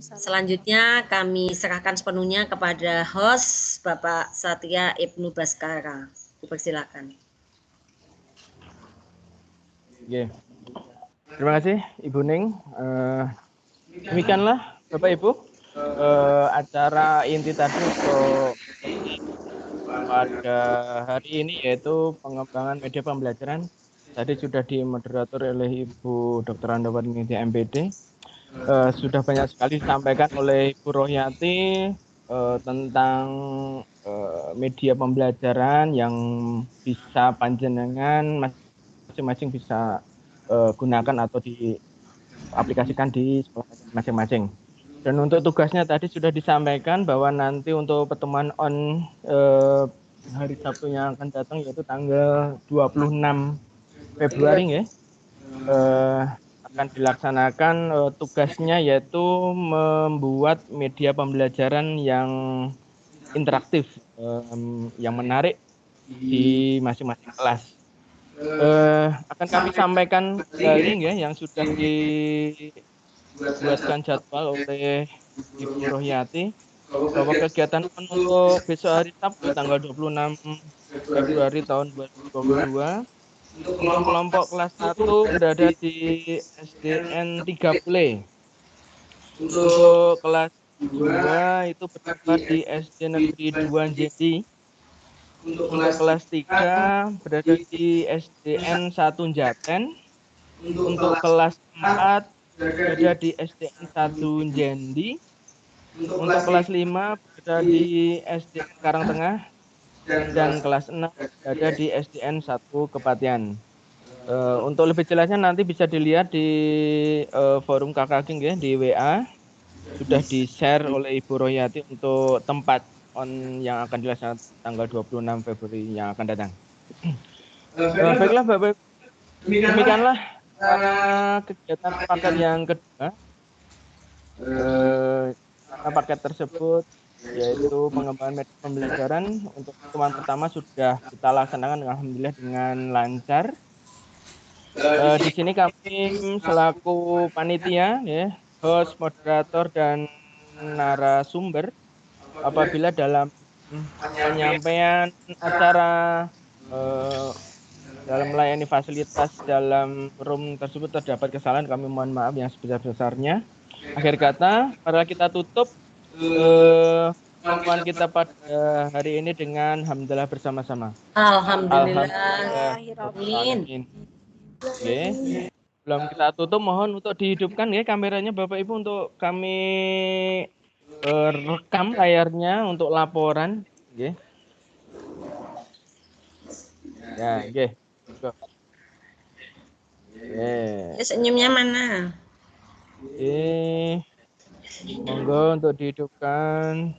Selanjutnya kami serahkan sepenuhnya kepada host Bapak Satria Ibnu Baskara. Dipersilakan. Oke. Terima kasih Ibu Ning. Demikianlah Bapak Ibu acara inti tadi untuk pada hari ini, yaitu pengembangan media pembelajaran. Tadi sudah dimoderator oleh Ibu Dr. Andawati MPD. sudah banyak sekali disampaikan oleh Ibu Rohyati tentang media pembelajaran yang bisa panjenengan masing-masing bisa gunakan atau diaplikasikan di sekolah masing-masing. Dan untuk tugasnya tadi sudah disampaikan bahwa nanti untuk pertemuan hari Sabtu yang akan datang yaitu tanggal 26 Februari ya. Akan dilaksanakan tugasnya yaitu membuat media pembelajaran yang interaktif, yang menarik di masing-masing kelas. Akan kami sampaikan kembali ya yang sudah dibuatkan jadwal oleh Ibu Rohyati bahwa kegiatan untuk besok hari Sabtu tanggal 26 Februari tahun 2022 untuk kelompok kelas 1 berada di SDN 3 Play. Untuk kelas 2 itu berada di SD Negeri 2 Jendi. Untuk kelas 3 berada di SDN 1 Jaten. Untuk kelas 4 berada di SDN 1 Jendi. Untuk kelas 5 berada di SDN Karangtengah. Dan kelas 6 berada di SDN 1 Kepatihan. Untuk lebih jelasnya nanti bisa dilihat di forum KKG ya, di WA. Sudah di-share oleh Ibu Rohyati untuk tempat yang akan dilaksanakan tanggal 26 Februari yang akan datang. Baiklah Bapak, demikianlah kegiatan paket yang kedua. Paket tersebut yaitu pengembangan media pembelajaran untuk pertemuan pertama sudah kita laksanakan alhamdulillah dengan lancar. Di sini kami selaku panitia ya, host, moderator dan narasumber apabila dalam penyampaian acara dalam melayani fasilitas dalam room tersebut terdapat kesalahan, kami mohon maaf yang sebesar-besarnya. Akhir kata, mari kita tutup pertemuan kita pada hari ini dengan alhamdulillah bersama-sama. Alhamdulillah. Amin. Oke. Sebelum kita tutup, mohon untuk dihidupkan ya kameranya Bapak Ibu untuk kami rekam layarnya untuk laporan. Oke. Ya, oke. Ya, senyumnya mana? Oke. Monggo untuk dihidupkan.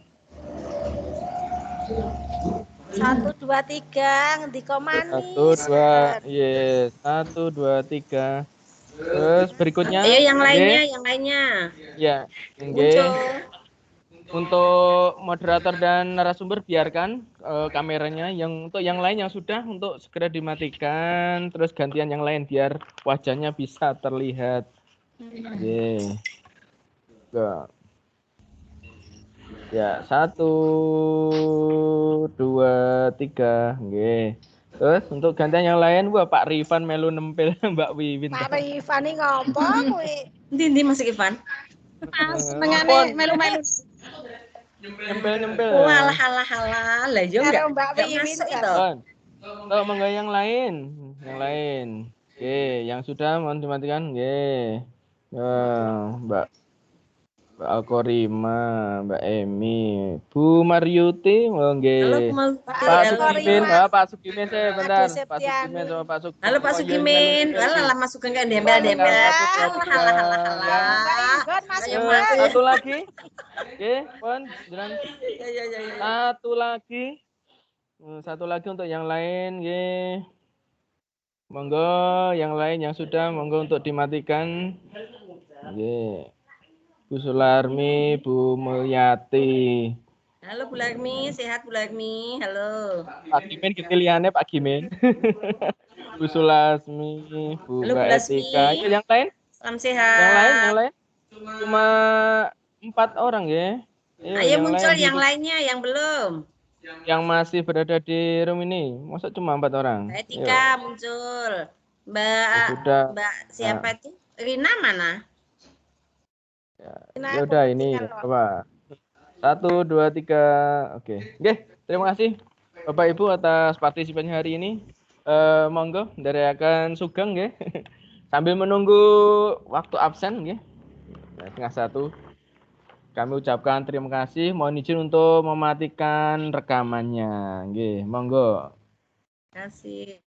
1, 2, 3 ndika manis. 1, 2, yes. 1, 2, 3. Terus berikutnya. Ayo yang lainnya, yang lainnya. Ya, Muncul. Untuk moderator dan narasumber biarkan kameranya. Untuk yang lain yang sudah untuk segera dimatikan. Terus gantian yang lain biar wajahnya bisa terlihat. Oke. Ya, 1, 2, 3. Oke. Terus untuk gantian yang lain, Pak Rifan melu nempel Mbak Wiwin. Pak Rifan ini ngopo kuwi? Ndi Mas Ivan? Senengane melu-melu. Nyempel. Walah lah yo enggak. Mbak Wiwin Masuk itu. Untuk monggo yang lain. Oke, yang sudah mohon dimatikan. Oke. Mbak Alkorima, Mbak Emi, Bu Maryuti, nggih. Pak Sukimin saya bentar. Pak Sukimin sama Pak Sukimin. Halo Pak Sukimin. Lah Mas Sugeng enggak dempel. Satu lagi. Oke, pun jalan. Satu lagi untuk yang lain, nggih. Monggo yang lain yang sudah monggo untuk dimatikan. Nggih. Bu Sularmi, Bu Mulyati. Halo Bu Larmi, sehat Bu Larmi. Halo. Pak Gimin pilihannya Pak Gimin. Bu Sulasmi, Bu Mbak Etika. Yang lain? Salam sehat. Yang lain? Cuma 4 orang ya. Ayo muncul yang lainnya yang belum. Yang masih berada di room ini. Masa cuma 4 orang? Mbak Etika muncul. Mbak siapa itu? Rina mana? Ya udah ini coba 1, 2, 3. Oke. Terima kasih Bapak Ibu atas partisipasinya hari ini. Monggo dari akan Sugeng nggih. Sambil menunggu waktu absen nggih. Nah, setengah 1. Kami ucapkan terima kasih. Mohon izin untuk mematikan rekamannya. Nggih, monggo. Terima kasih.